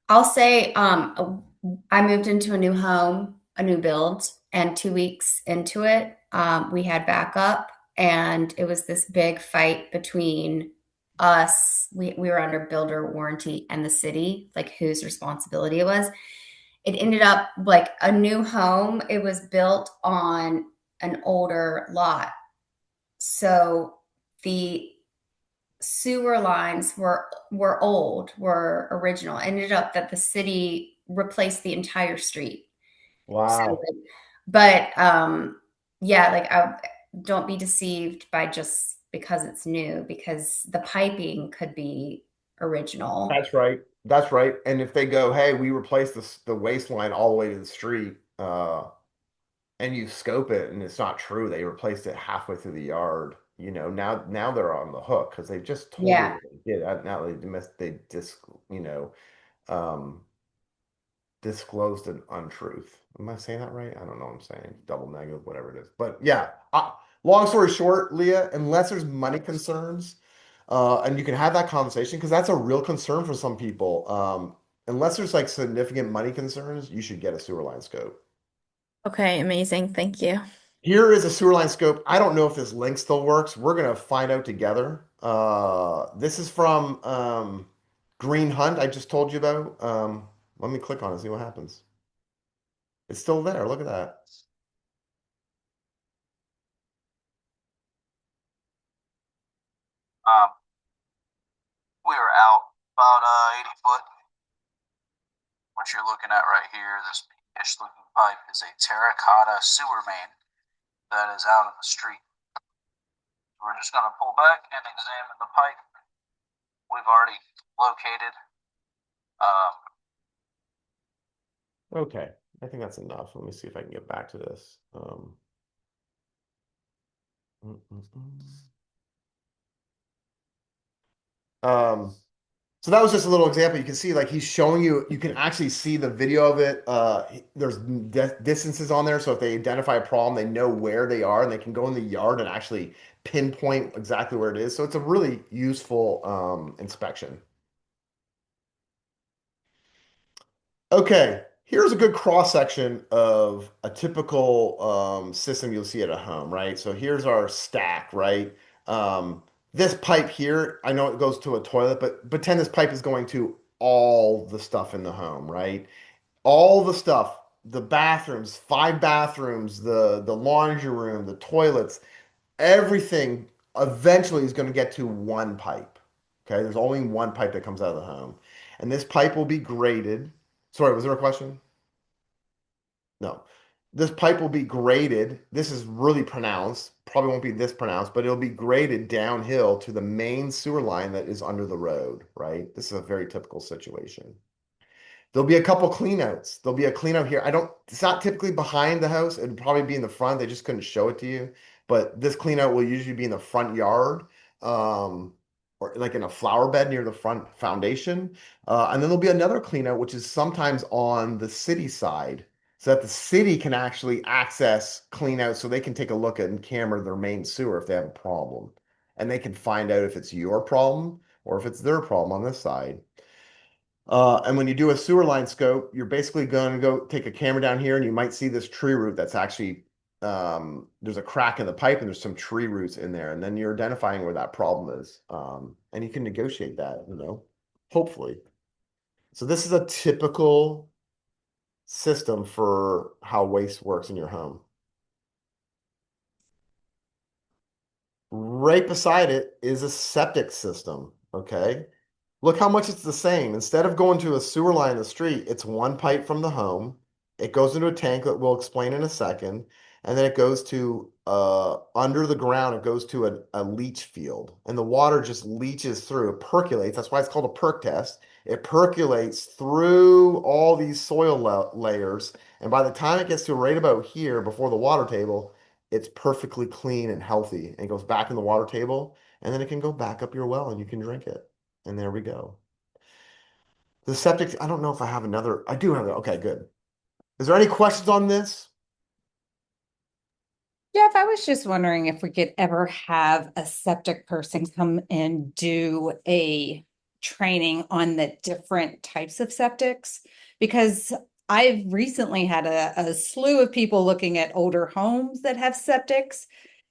I'll say I moved into a new home, a new build, and 2 weeks into it, we had backup, and it was this big fight between us. We were under builder warranty and the city, like whose responsibility it was. It ended up like a new home. It was built on an older lot. So the sewer lines were old, were original. Ended up that the city replaced the entire street. So, Wow. but yeah, like I don't be deceived by just because it's new, because the piping could be original. That's right. That's right. And if they go, hey, we replaced the waistline all the way to the street, and you scope it and it's not true, they replaced it halfway through the yard. Now they're on the hook because they just told you Yeah. what they did. Now they just, you know, um, disclosed an untruth. Am I saying that right? I don't know what I'm saying. Double negative, whatever it is. But yeah, long story short, Leah, unless there's money concerns, and you can have that conversation because that's a real concern for some people. Unless there's like significant money concerns, you should get a sewer line scope. Okay, amazing. Thank you. Here is a sewer line scope. I don't know if this link still works. We're gonna find out together. This is from Green Hunt. I just told you about. Let me click on it, see what happens. It's still there. Look at that. Um, we were out about 80 foot. What you're looking at right here, this pinkish looking pipe, is a terracotta sewer main that is out in the street. We're just going to pull back and examine the pipe we've already located. Okay, I think that's enough. Let me see if I can get back to this. Mm, mm, mm. Um, so that was just a little example. You can see like he's showing you, you can actually see the video of it. There's distances on there. So if they identify a problem, they know where they are and they can go in the yard and actually pinpoint exactly where it is. So it's a really useful inspection. Okay, here's a good cross section of a typical system you'll see at a home, right? So here's our stack, right? This pipe here, I know it goes to a toilet, but pretend this pipe is going to all the stuff in the home, right? All the stuff, the bathrooms, 5 bathrooms, the laundry room, the toilets, everything eventually is going to get to one pipe. Okay, there's only one pipe that comes out of the home. And this pipe will be graded. Sorry, was there a question? No. This pipe will be graded. This is really pronounced. Probably won't be this pronounced, but it'll be graded downhill to the main sewer line that is under the road, right? This is a very typical situation. There'll be a couple cleanouts. There'll be a cleanout here. It's not typically behind the house. It'd probably be in the front. They just couldn't show it to you. But this cleanout will usually be in the front yard, or like in a flower bed near the front foundation. And then there'll be another cleanout, which is sometimes on the city side. so that the city can actually access, clean out, so they can take a look at and camera their main sewer if they have a problem. And they can find out if it's your problem or if it's their problem on this side. And when you do a sewer line scope, you're basically going to go take a camera down here and you might see this tree root that's actually, there's a crack in the pipe and there's some tree roots in there. And then you're identifying where that problem is. And you can negotiate that, hopefully. So this is a typical system for how waste works in your home. Right beside it is a septic system, okay? Look how much it's the same. Instead of going to a sewer line in the street, it's one pipe from the home. It goes into a tank that we'll explain in a second. And then it goes to under the ground, it goes to a leach field. And the water just leaches through, it percolates. That's why it's called a perk test. It percolates through all these soil layers. And by the time it gets to right about here before the water table, it's perfectly clean and healthy. And it goes back in the water table. And then it can go back up your well and you can drink it. And there we go. The septic, I don't know if I have another. I do have it. Okay, good. Is there any questions on this? Jeff, I was just wondering if we could ever have a septic person come and do a training on the different types of septics, because I've recently had a slew of people looking at older homes that have septics.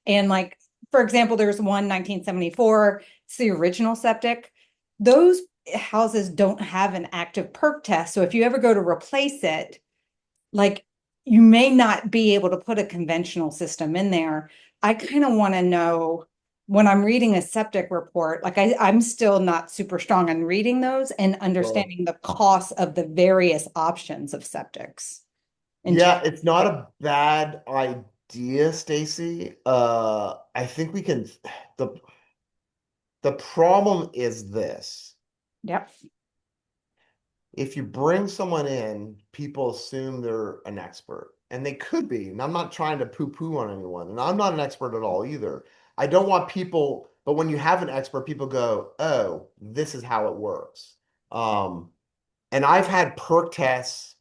And like, for example, there's one 1974, it's the original septic. Those houses don't have an active perk test. So if you ever go to replace it, like you may not be able to put a conventional system in there. I kind of want to know when I'm reading a septic report, like I'm still not super strong on reading those and Well, understanding the cost of the various options of septics. yeah, it's not a bad idea, Stacy. I think we can. The the problem is this. Yep. If you bring someone in, people assume they're an expert, and they could be. And I'm not trying to poo-poo on anyone, and I'm not an expert at all either. I don't want people, but when you have an expert, people go, "Oh, this is how it works." Um, and I've had perk tests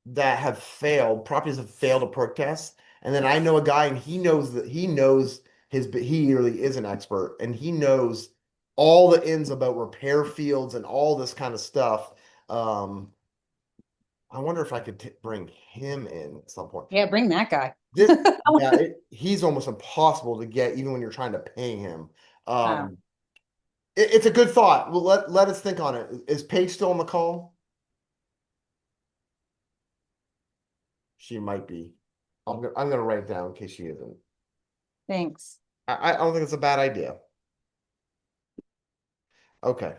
that have failed, properties have failed a perk test, and then I know a guy, and he knows he really is an expert, and he knows all the ins about repair fields and all this kind of stuff. Um, I wonder if I could bring him in at some point. Yeah, bring that guy. This, yeah, he's almost impossible to get, even when you're trying to pay him. Wow. It's a good thought. Well, let us think on it. Is Paige still on the call? She might be. I'm gonna write it down in case she isn't. Thanks. I don't think it's a bad idea. Okay.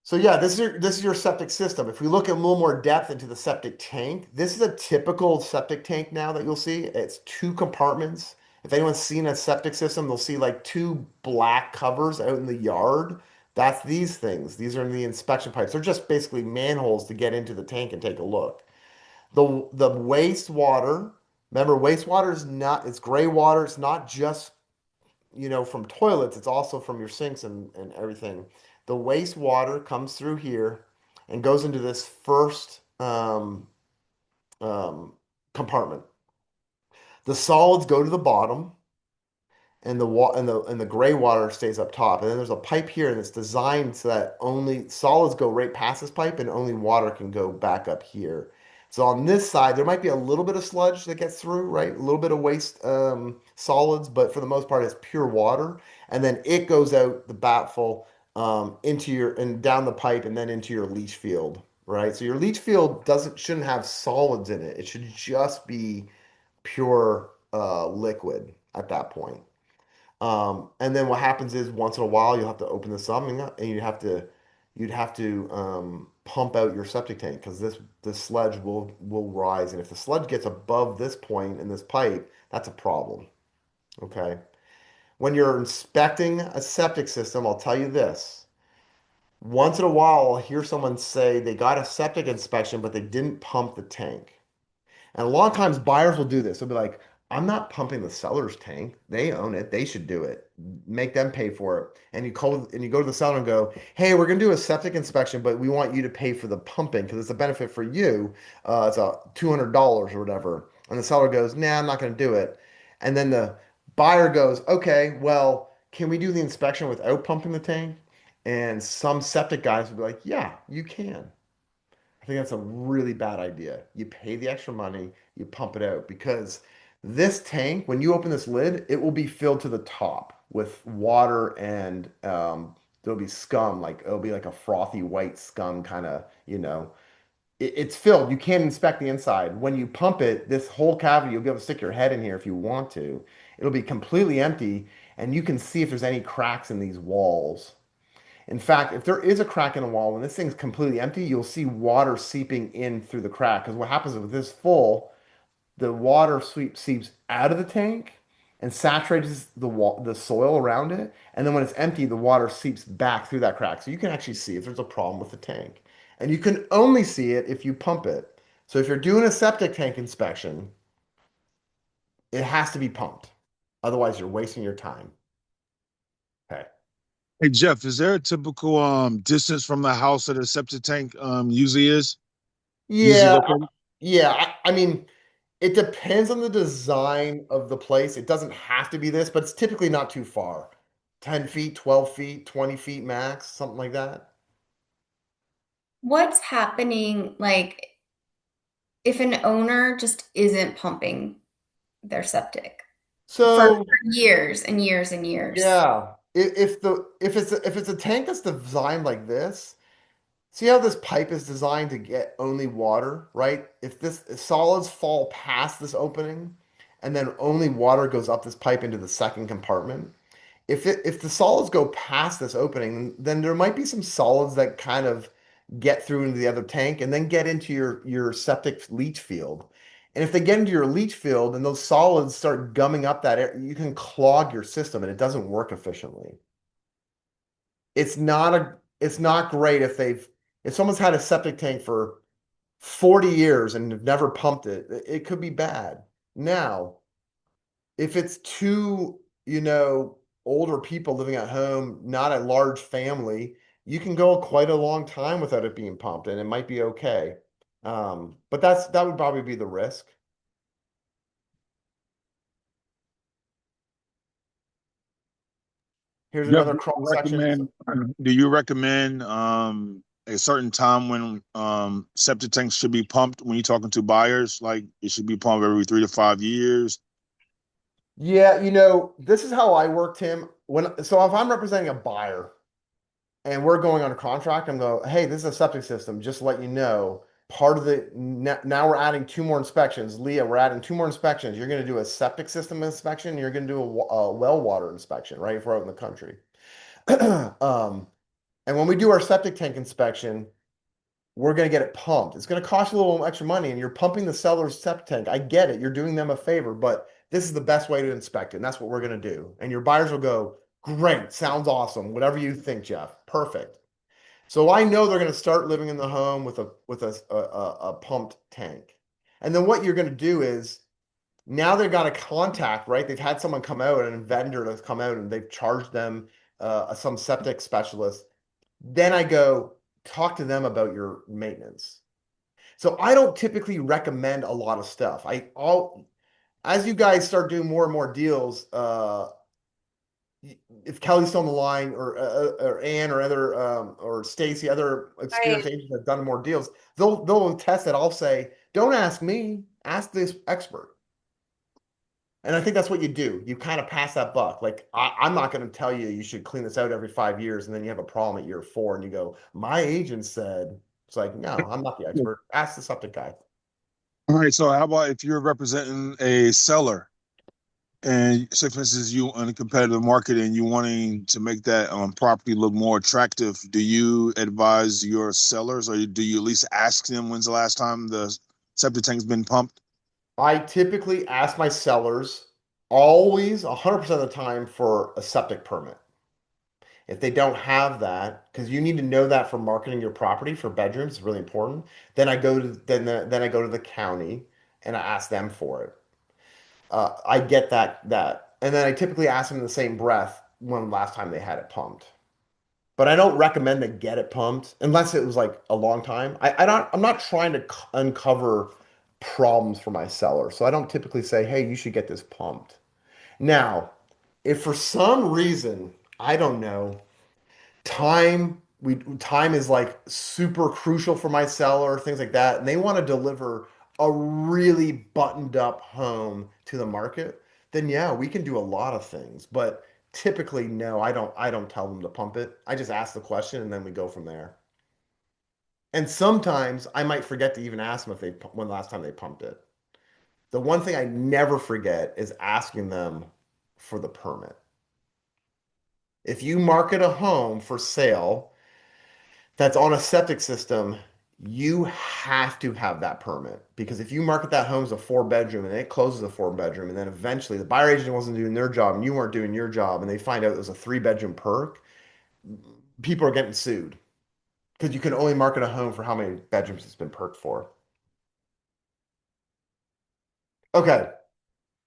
So yeah, this is your septic system. If we look at a little more depth into the septic tank, this is a typical septic tank now that you'll see. It's two compartments. If anyone's seen a septic system, they'll see like two black covers out in the yard. That's these things. These are the inspection pipes. They're just basically manholes to get into the tank and take a look. The wastewater, remember, wastewater is not, it's gray water. It's not just, from toilets, it's also from your sinks and everything. The wastewater comes through here and goes into this first um, compartment. The solids go to the bottom, and the gray water stays up top. And then there's a pipe here, and it's designed so that only solids go right past this pipe, and only water can go back up here. So on this side, there might be a little bit of sludge that gets through, right? A little bit of waste solids, but for the most part, it's pure water. And then it goes out the backful into your and down the pipe, and then into your leach field, right? So your leach field shouldn't have solids in it. It should just be pure liquid at that point. And then what happens is once in a while you'll have to open this up, and you'd have to pump out your septic tank, because this sludge will rise, and if the sludge gets above this point in this pipe, that's a problem. Okay. When you're inspecting a septic system, I'll tell you this. Once in a while, I'll hear someone say they got a septic inspection, but they didn't pump the tank. And a lot of times buyers will do this. They'll be like, I'm not pumping the seller's tank. They own it. They should do it. Make them pay for it. And you go to the seller and go, "Hey, we're gonna do a septic inspection, but we want you to pay for the pumping because it's a benefit for you. It's a $200 or whatever." And the seller goes, "Nah, I'm not gonna do it." And then the buyer goes, "Okay, well, can we do the inspection without pumping the tank?" And some septic guys would be like, "Yeah, you can." I think that's a really bad idea. You pay the extra money, you pump it out because this tank, when you open this lid, it will be filled to the top with water and there'll be scum, like it'll be like a frothy white scum kind of, it's filled. You can't inspect the inside. When you pump it, this whole cavity, you'll be able to stick your head in here if you want to. It'll be completely empty and you can see if there's any cracks in these walls. In fact, if there is a crack in the wall, when this thing's completely empty, you'll see water seeping in through the crack. Because what happens with this full, the water seeps out of the tank and saturates the soil around it. And then when it's empty, the water seeps back through that crack. So you can actually see if there's a problem with the tank. And you can only see it if you pump it. So if you're doing a septic tank inspection, it has to be pumped. Otherwise, you're wasting your time. Okay. Hey Jeff, is there a typical distance from the house that a septic tank usually is? Usually Yeah, located? yeah. I mean, it depends on the design of the place. It doesn't have to be this, but it's typically not too far. 10 feet, 12 feet, 20 feet max, something like that. What's happening, like, if an owner just isn't pumping their septic for So, years and years and years? yeah, if it's a tank that's designed like this, see how this pipe is designed to get only water, right? If solids fall past this opening and then only water goes up this pipe into the second compartment, if the solids go past this opening, then there might be some solids that kind of get through into the other tank and then get into your septic leach field. And if they get into your leach field and those solids start gumming up that air, you can clog your system and it doesn't work efficiently. It's not great if someone's had a septic tank for 40 years and have never pumped it, it could be bad. Now, if it's two, older people living at home, not a large family, you can go quite a long time without it being pumped, and it might be okay. But that would probably be the risk. Here's Jeff, another cross section. do you recommend a certain time when septic tanks should be pumped when you're talking to buyers? Like it should be pumped every 3 to 5 years. Yeah, this is how I work, Tim. So if I'm representing a buyer and we're going on a contract, I'm going, hey, this is a septic system. Just to let you know, part of now we're adding two more inspections. Leah, we're adding two more inspections. You're going to do a septic system inspection. And you're going to do a well water inspection, right? If we're out in the country. And when we do our septic tank inspection, we're going to get it pumped. It's going to cost you a little extra money, and you're pumping the seller's septic tank. I get it. You're doing them a favor, but this is the best way to inspect it, and that's what we're going to do. And your buyers will go, great, sounds awesome. Whatever you think, Jeff. Perfect. So I know they're going to start living in the home with a pumped tank. And then what you're going to do is now they've got a contact, right? They've had someone come out and a vendor to come out and they've charged them some septic specialist. Then I go talk to them about your maintenance. So I don't typically recommend a lot of stuff. As you guys start doing more and more deals, if Kelly's still on the line or Ann or other or Stacy, other I experienced agents that have done more deals, they'll test it. I'll say, don't ask me, ask this expert. And I think that's what you do. You kind of pass that buck. Like I'm not going to tell you you should clean this out every 5 years, and then you have a problem at year 4, and you go, my agent said. It's like, no, I'm not the expert. Ask the septic guy. All right. So how about if you're representing a seller and say, for instance, you on a competitive market and you wanting to make that property look more attractive, do you advise your sellers or do you at least ask them when's the last time the septic tank's been pumped? I typically ask my sellers always 100% of the time for a septic permit. If they don't have that, because you need to know that for marketing your property for bedrooms, it's really important. Then I go to the county and I ask them for it. I get that. And then I typically ask them in the same breath when last time they had it pumped. But I don't recommend they get it pumped unless it was like a long time. I'm not trying to uncover problems for my seller. So I don't typically say, hey, you should get this pumped. Now, if for some reason, I don't know, time is like super crucial for my seller, things like that, and they want to deliver a really buttoned up home to the market, then yeah, we can do a lot of things. But typically, no, I don't tell them to pump it. I just ask the question and then we go from there. And sometimes I might forget to even ask them if when the last time they pumped it. The one thing I never forget is asking them for the permit. If you market a home for sale that's on a septic system, you have to have that permit because if you market that home as a 4 bedroom and it closes a 4 bedroom and then eventually the buyer agent wasn't doing their job and you weren't doing your job and they find out it was a 3 bedroom perk, people are getting sued because you can only market a home for how many bedrooms it's been perked for. Okay,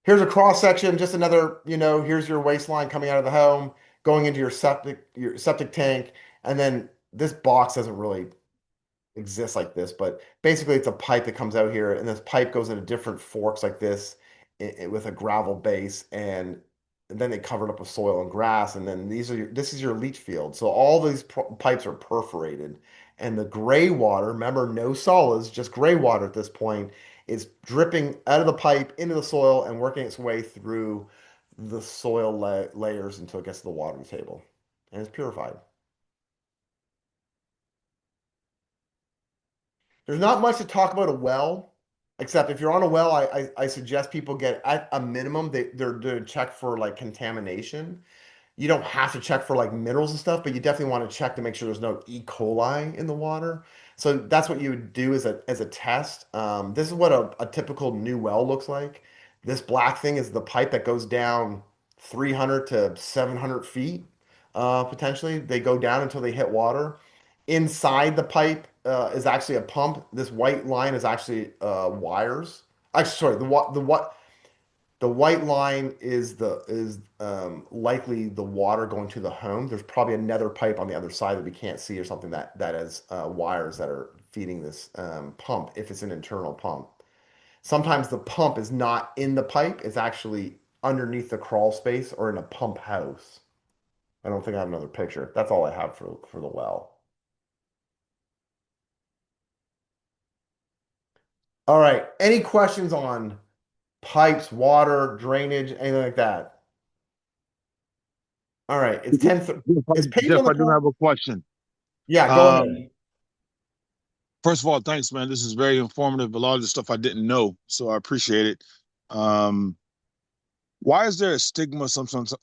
here's a cross section, just another, here's your waistline coming out of the home, going into your septic tank, and then this box doesn't really exists like this, but basically it's a pipe that comes out here, and this pipe goes into different forks like this with a gravel base, and then they cover it up with soil and grass, and then this is your leach field. So all these pipes are perforated, and the gray water, remember, no solids, just gray water at this point, is dripping out of the pipe into the soil and working its way through the soil layers until it gets to the water table, and it's purified. There's not much to talk about a well, except if you're on a well, I suggest people get at a minimum they're doing check for like contamination. You don't have to check for like minerals and stuff, but you definitely want to check to make sure there's no E. coli in the water. So that's what you would do as a test. This is what a typical new well looks like. This black thing is the pipe that goes down 300 to 700 feet, potentially. They go down until they hit water. Inside the pipe is actually a pump. This white line is actually wires. Actually, sorry, the white line is likely the water going to the home. There's probably another pipe on the other side that we can't see or something that has wires that are feeding this pump if it's an internal pump. Sometimes the pump is not in the pipe, it's actually underneath the crawl space or in a pump house. I don't think I have another picture. That's all I have for the well. All right. Any questions on pipes, water, drainage, anything like that? All right. It's 10. Is Paige Jeff, on the I do call? have a question. Yeah, go Um, ahead. First of all, thanks, man. This is very informative. A lot of the stuff I didn't know, so I appreciate it. Um, why is there a stigma sometimes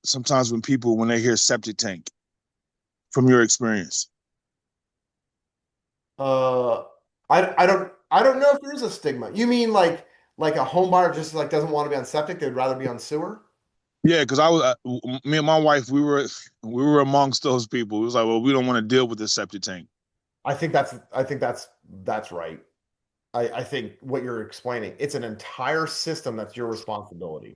when they hear septic tank from your experience? Uh, I don't know if there is a stigma. You mean like a home buyer just like doesn't want to be on septic, they'd rather be on sewer? Yeah, because me and my wife, we were amongst those people. It was like, well, we don't want to deal with this septic tank. I think that's right. I think what you're explaining, it's an entire system that's your responsibility.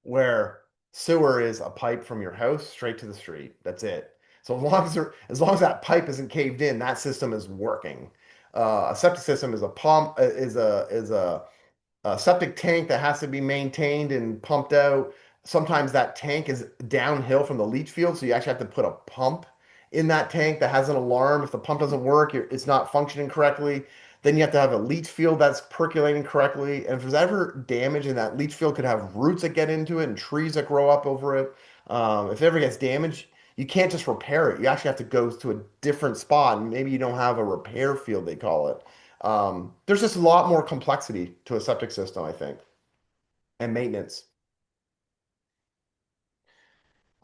Where sewer is a pipe from your house straight to the street. That's it. So as long as that pipe isn't caved in, that system is working. A septic system is a pump is a septic tank that has to be maintained and pumped out. Sometimes that tank is downhill from the leach field, so you actually have to put a pump in that tank that has an alarm. If the pump doesn't work, it's not functioning correctly. Then you have to have a leach field that's percolating correctly. And if there's ever damage in that leach field, could have roots that get into it and trees that grow up over it. If it ever gets damaged, you can't just repair it. You actually have to go to a different spot, and maybe you don't have a repair field, they call it. There's just a lot more complexity to a septic system, I think, and maintenance.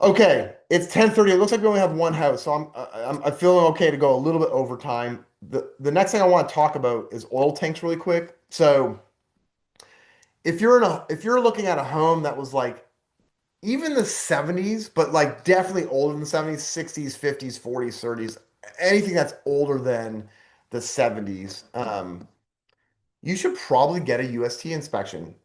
Okay, it's 10:30. It looks like we only have one house, so I'm feeling okay to go a little bit over time. The next thing I want to talk about is oil tanks really quick. So if you're looking at a home that was like even the 70s, but like definitely older than the 70s, 60s, 50s, 40s, 30s, anything that's older than the 70s, you should probably get a UST inspection.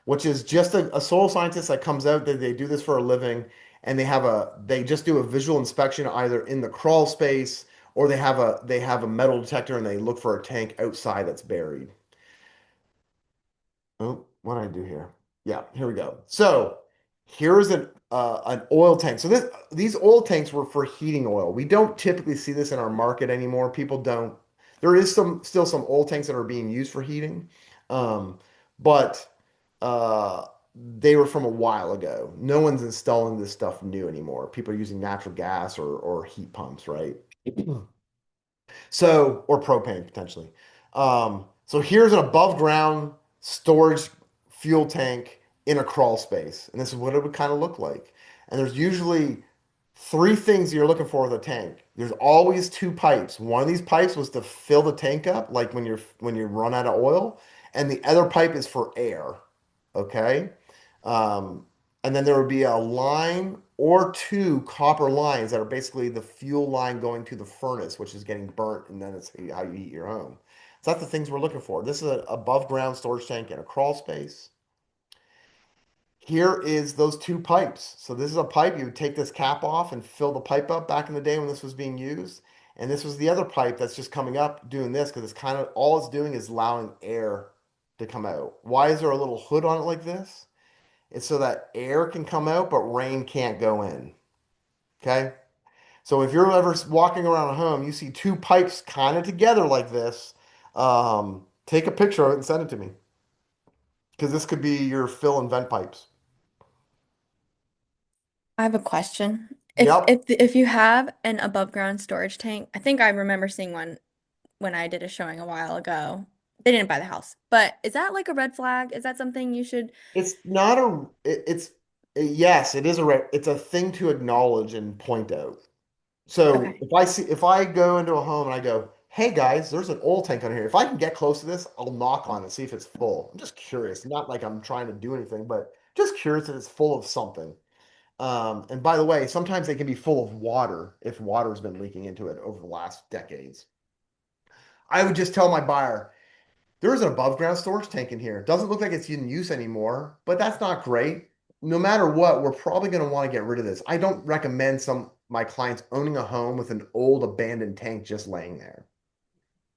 which is just a soil scientist that comes out, they do this for a living, and they just do a visual inspection either in the crawl space, or they have a metal detector and they look for a tank outside that's buried. Oh, what did I do here? Yeah, here we go. So here's an oil tank. So these oil tanks were for heating oil. We don't typically see this in our market anymore. People don't. There is still some oil tanks that are being used for heating, but they were from a while ago. No one's installing this stuff new anymore. People are using natural gas or heat pumps, right? So, or propane potentially. So here's an above ground storage fuel tank in a crawl space. And this is what it would kind of look like. And there's usually three things you're looking for with a tank. There's always two pipes. One of these pipes was to fill the tank up, like when you run out of oil, and the other pipe is for air. Okay. Um, and then there would be a line or two copper lines that are basically the fuel line going to the furnace, which is getting burnt, and then it's how you heat your home. So that's the things we're looking for. This is an above ground storage tank in a crawl space. Here is those two pipes. So this is a pipe. You would take this cap off and fill the pipe up back in the day when this was being used. And this was the other pipe that's just coming up doing this because it's kind of all it's doing is allowing air to come out. Why is there a little hood on it like this? It's so that air can come out, but rain can't go in. Okay. So if you're ever walking around a home, you see two pipes kind of together like this, take a picture of it and send it to me because this could be your fill and vent pipes. I have a question. Yep. If you have an above ground storage tank, I think I remember seeing one when I did a showing a while ago. They didn't buy the house, but is that like a red flag? Is that something you should? It's not a, it's, yes, it is it's a thing to acknowledge and point out. So Okay. if I go into a home and I go, hey guys, there's an oil tank under here. If I can get close to this, I'll knock on it and see if it's full. I'm just curious, not like I'm trying to do anything, but just curious that it's full of something. And by the way, sometimes they can be full of water if water's been leaking into it over the last decades. I would just tell my buyer, there is an above ground storage tank in here. It doesn't look like it's in use anymore, but that's not great. No matter what, we're probably going to want to get rid of this. I don't recommend some my clients owning a home with an old abandoned tank just laying there.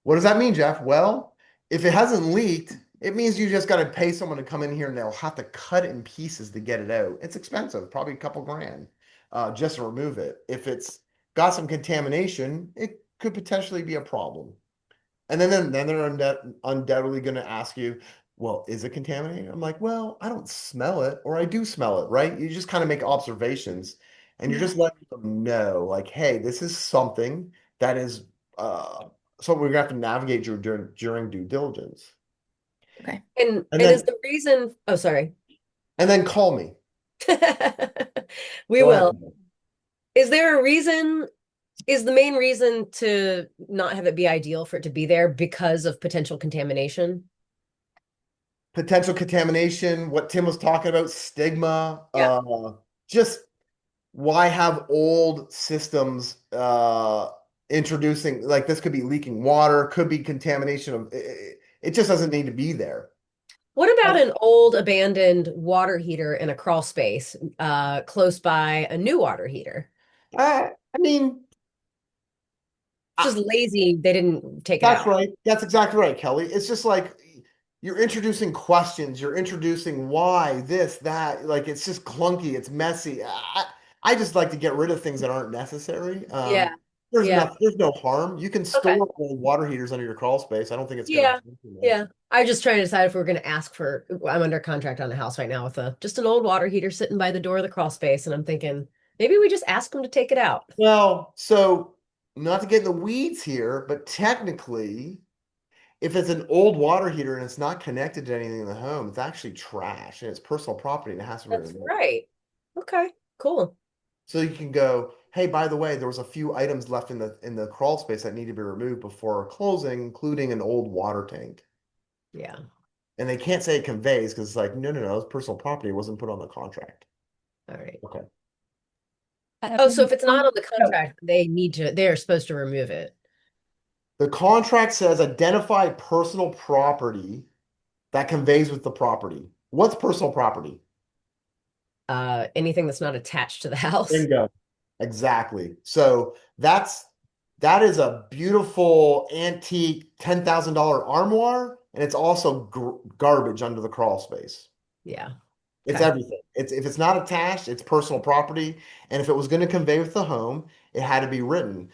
What does that mean, Jeff? Well, if it hasn't leaked, it means you just got to pay someone to come in here and they'll have to cut it in pieces to get it out. It's expensive, probably a couple grand, just to remove it. If it's got some contamination, it could potentially be a problem. And then they're undoubtedly going to ask you, well, is it contaminated? I'm like, well, I don't smell it, or I do smell it, right? You just kind of make observations and you're Yeah. just letting them know, like, hey, this is something that is something we're gonna have to navigate during due diligence. Okay. And And is then the reason, oh, sorry. call me. We Go ahead. will. Is there a reason? Is the main reason to not have it be ideal for it to be there because of potential contamination? Potential contamination, what Tim was talking about, stigma, Yeah. just why have old systems introducing like this could be leaking water, could be contamination of it just doesn't need to be there. What about an old abandoned water heater in a crawl space, close by a new water heater? I mean, It's just lazy. They didn't take it that's out. right. That's exactly right, Kelly. It's just like you're introducing questions, you're introducing why, this, that. Like it's just clunky, it's messy. I just like to get rid of things that aren't necessary. Yeah. There's Yeah. there's no harm. You can Okay. store old water heaters under your crawl space. I don't think it's gonna Yeah. hurt too much. Yeah. I was just trying to decide if we're going to ask for. I'm under contract on a house right now with just an old water heater sitting by the door of the crawl space, and I'm thinking maybe we just ask them to take it out. Well, so not to get in the weeds here, but technically, if it's an old water heater and it's not connected to anything in the home, it's actually trash and it's personal property and it has to be That's removed. right. Okay. Cool. So you can go, hey, by the way, there was a few items left in the crawl space that need to be removed before closing, including an old water tank. Yeah. And they can't say it conveys because it's like, no, it's personal property. It wasn't put on the contract. All right. Okay. Oh, so if it's not on the contract, they're supposed to remove it. The contract says identify personal property that conveys with the property. What's personal property? Anything that's not attached to the house. Bingo. Exactly. So that is a beautiful antique $10,000 armoire, and it's also garbage under the crawl space. Yeah. It's Okay. everything. It's if it's not attached, it's personal property, and if it was going to convey with the home, it had to be written.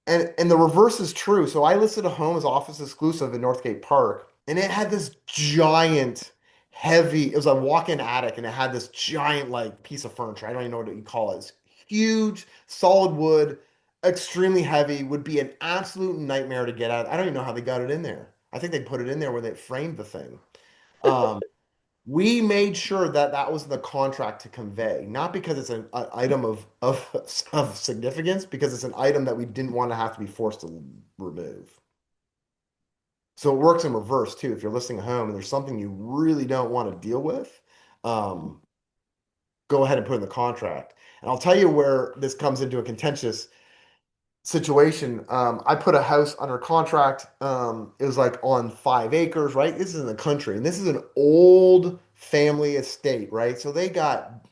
And the reverse is true. So I listed a home as office exclusive in Northgate Park, and it had this giant, heavy, it was a walk-in attic, and it had this giant like piece of furniture. I don't even know what you call it. It's huge, solid wood, extremely heavy, would be an absolute nightmare to get out. I don't even know how they got it in there. I think they put it in there when they framed the thing. Um, we made sure that that was in the contract to convey, not because it's an item of significance, because it's an item that we didn't want to have to be forced to remove. So it works in reverse too. If you're listing a home and there's something you really don't want to deal with, um, go ahead and put it in the contract. And I'll tell you where this comes into a contentious situation. I put a house under contract. It was like on 5 acres, right? This is in the country, and this is an old family estate, right? So they got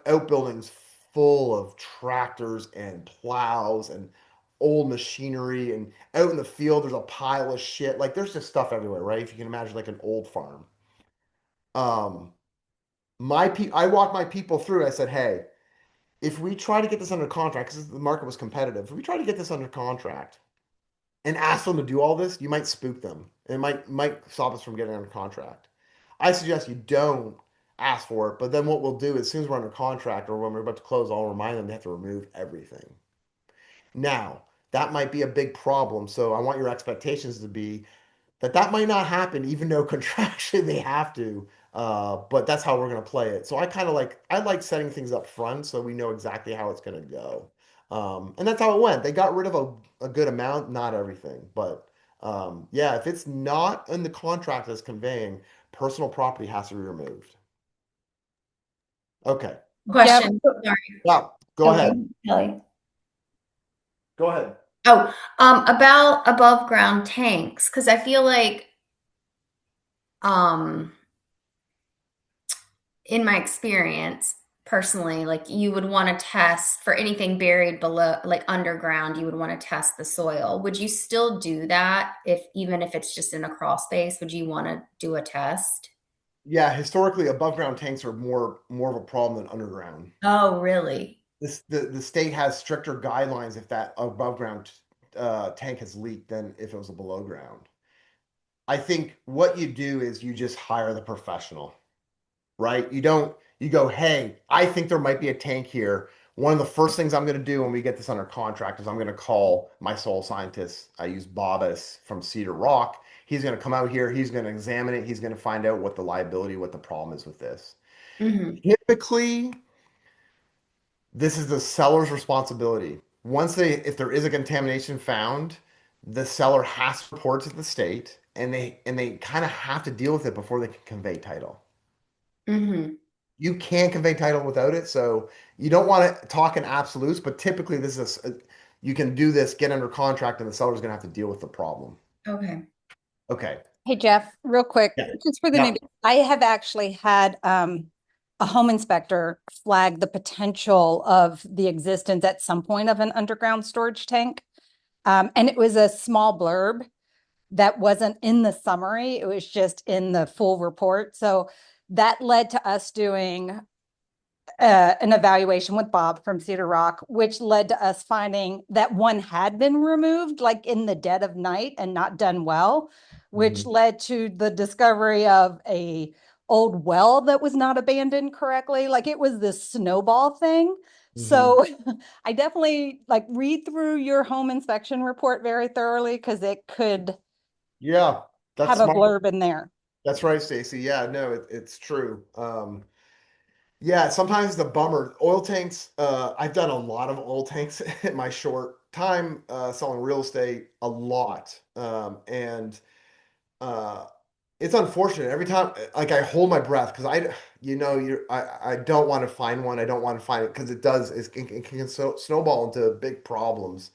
outbuildings full of tractors and plows and old machinery, and out in the field, there's a pile of shit. Like there's just stuff everywhere, right? If you can imagine like an old farm. Um, I walked my people through. I said, hey, if we try to get this under contract, because the market was competitive, if we try to get this under contract and ask them to do all this, you might spook them. And it might stop us from getting under contract. I suggest you don't ask for it, but then what we'll do as soon as we're under contract or when we're about to close, I'll remind them they have to remove everything. Now, that might be a big problem. So I want your expectations to be that that might not happen, even though contractually they have to. But that's how we're going to play it. So I like setting things up front so we know exactly how it's going to go. And that's how it went. They got rid of a good amount, not everything, but yeah, if it's not in the contract as conveying, personal property has to be removed. Okay. Jeff, Question. Sorry. Yeah, go Okay, ahead. Kelly. Go ahead. Oh, about above ground tanks, because I feel like, um, in my experience, personally, like you would want to test for anything buried below, like underground, you would want to test the soil. Would you still do that if even if it's just in a crawl space? Would you want to do a test? Yeah, historically, above ground tanks are more of a problem than underground. Oh, really? The state has stricter guidelines if that above ground tank has leaked than if it was a below ground. I think what you do is you just hire the professional, right? You don't, you go, hey, I think there might be a tank here. One of the first things I'm going to do when we get this under contract is I'm going to call my soil scientist. I use Bobus from Cedar Rock. He's going to come out here. He's going to examine it. He's going to find out what the liability, what the problem is with this. Hmm. Typically, this is the seller's responsibility. If there is a contamination found, the seller has to report to the state, and they kind of have to deal with it before they can convey title. Hmm. You can't convey title without it, so you don't want to talk in absolutes, but typically you can do this, get under contract, and the seller's going to have to deal with the problem. Okay. Okay. hey Jeff, real quick, Yeah. just for the Yeah. newbie, I have actually had a home inspector flag the potential of the existence at some point of an underground storage tank. And it was a small blurb that wasn't in the summary. It was just in the full report. So that led to us doing an evaluation with Bob from Cedar Rock, which led to us finding that one had been removed like in the dead of night and not done well, which Mhm. led to the discovery of a old well that was not abandoned correctly. Like it was this snowball thing. Mhm. So I definitely like read through your home inspection report very thoroughly because it could Yeah, that's have a smart. blurb in there. That's right, Stacy. Yeah, no, it's true. Yeah, sometimes the bummer, oil tanks, I've done a lot of oil tanks in my short time selling real estate, a lot. And uh, it's unfortunate every time, like I hold my breath because I don't want to find one. I don't want to find it because it can snowball into big problems.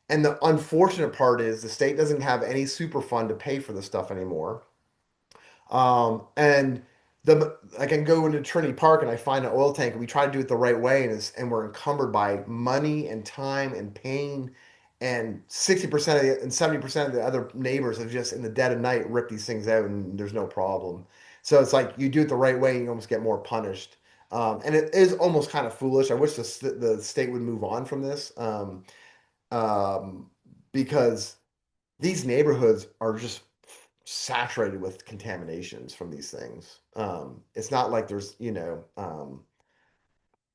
And the unfortunate part is the state doesn't have any super fund to pay for this stuff anymore. And I can go into Trinity Park and I find an oil tank and we try to do it the right way and we're encumbered by money and time and pain. And 60% of the and 70% of the other neighbors have just in the dead of night ripped these things out and there's no problem. So it's like you do it the right way, you almost get more punished. And it is almost kind of foolish. I wish the state would move on from this, um, because these neighborhoods are just saturated with contaminations from these things. It's not like there's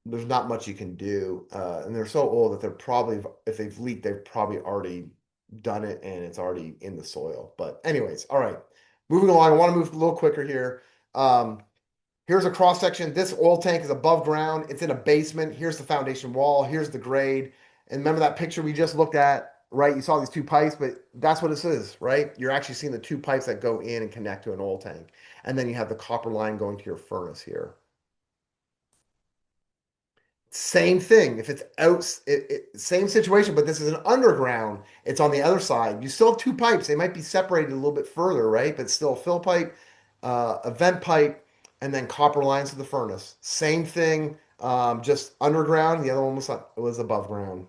not much you can do. And they're so old that they're probably, if they've leaked, they've probably already done it and it's already in the soil. But anyways, all right, moving along. I want to move a little quicker here. Um, Here's a cross section. This oil tank is above ground. It's in a basement. Here's the foundation wall. Here's the grade. And remember that picture we just looked at, right? You saw these two pipes, but that's what this is, right? You're actually seeing the two pipes that go in and connect to an oil tank. And then you have the copper line going to your furnace here. Same thing. If it's out, same situation, but this is an underground. It's on the other side. You still have two pipes. They might be separated a little bit further, right? But still a fill pipe, a vent pipe, and then copper lines to the furnace. Same thing, just underground. The other one was above ground.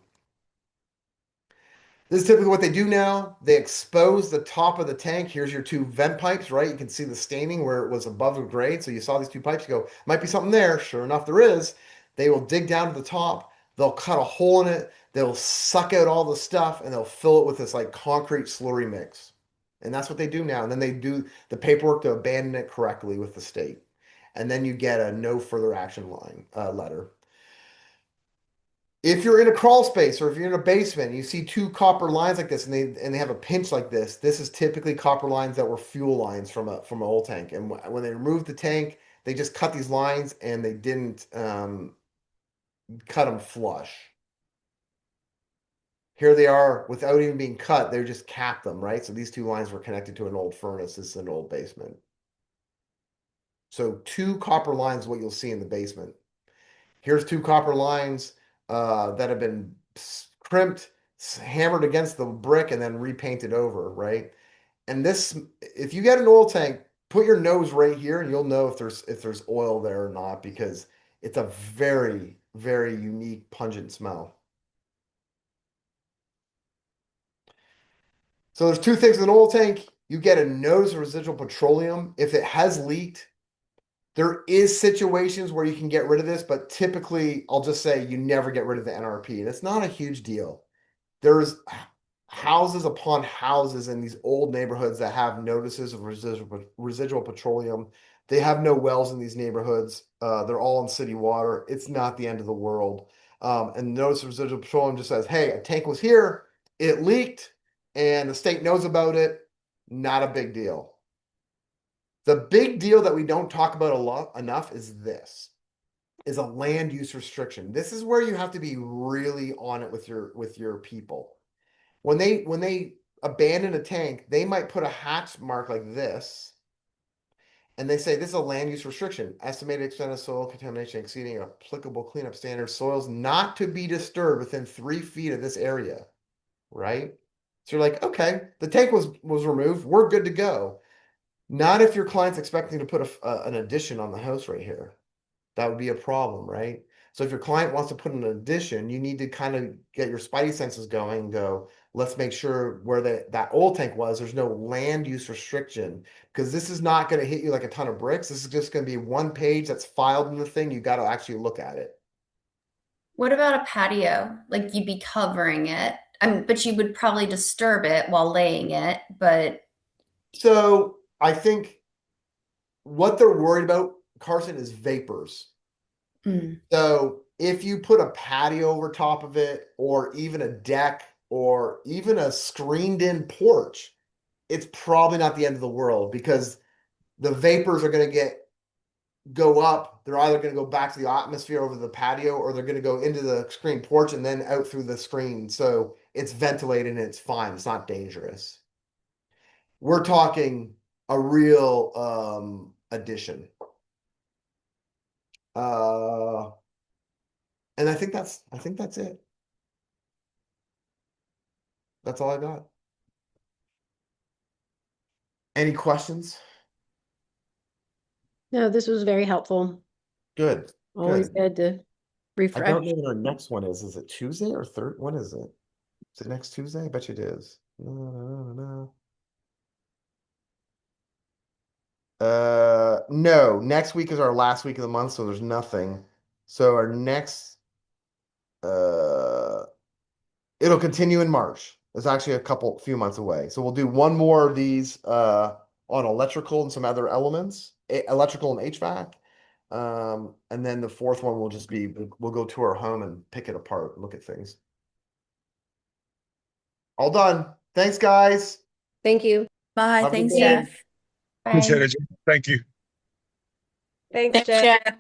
This is typically what they do now. They expose the top of the tank. Here's your two vent pipes, right? You can see the staining where it was above the grade. So you saw these two pipes, you go, might be something there. Sure enough, there is. They will dig down to the top. They'll cut a hole in it. They'll suck out all the stuff and they'll fill it with this like concrete slurry mix. And that's what they do now. And then they do the paperwork to abandon it correctly with the state. And then you get a no further action line letter. If you're in a crawl space or if you're in a basement, and you see two copper lines like this, and they have a pinch like this. This is typically copper lines that were fuel lines from an oil tank. And when they removed the tank, they just cut these lines and they didn't cut them flush. Here they are without even being cut. They just capped them, right? So these two lines were connected to an old furnace. This is an old basement. So two copper lines is what you'll see in the basement. Here's two copper lines that have been crimped, hammered against the brick, and then repainted over, right? And this, if you get an oil tank, put your nose right here, and you'll know if there's oil there or not, because it's a very, very unique, pungent smell. So there's two things in an oil tank. You get a nose of residual petroleum. If it has leaked, there is situations where you can get rid of this, but typically I'll just say you never get rid of the NRP. And it's not a huge deal. There's houses upon houses in these old neighborhoods that have notices of residual petroleum. They have no wells in these neighborhoods. They're all in city water. It's not the end of the world. And notice of residual petroleum just says, hey, a tank was here, it leaked, and the state knows about it. Not a big deal. The big deal that we don't talk about enough is this, is a land use restriction. This is where you have to be really on it with your people. When they abandon a tank, they might put a hatch mark like this, and they say this is a land use restriction. Estimated extent of soil contamination exceeding applicable cleanup standards. Soils not to be disturbed within 3 feet of this area, right? So you're like, okay, the tank was removed. We're good to go. Not if your client's expecting to put an addition on the house right here. That would be a problem, right? So if your client wants to put an addition, you need to kind of get your spidey senses going and go, let's make sure where that oil tank was, there's no land use restriction, because this is not going to hit you like a ton of bricks. This is just going to be one page that's filed in the thing. You got to actually look at it. What about a patio? Like you'd be covering it. But you would probably disturb it while laying it, but So I think what they're worried about, Carson, is vapors. mm. So if you put a patio over top of it, or even a deck, or even a screened in porch, it's probably not the end of the world, because the vapors are going to go up. They're either going to go back to the atmosphere over the patio, or they're going to go into the screen porch and then out through the screen. So it's ventilated and it's fine. It's not dangerous. We're talking a real addition. And I think that's it. That's all I got. Any questions? No, this was very helpful. Good. Always Good. good to I refresh. don't know what our next one is. Is it Tuesday or third? When is it? Is it next Tuesday? I bet you it is. No. No, next week is our last week of the month, so there's nothing. So our next, it'll continue in March. It's actually few months away. So we'll do one more of these, on electrical and some other elements, electrical and HVAC. And then the fourth one will just be, we'll go to our home and pick it apart, look at things. All done. Thanks, guys. Thank you. Bye. Have a good Thanks, day. Jeff. Appreciate Bye. it. Thank you. Thanks, Jeff. Jeff.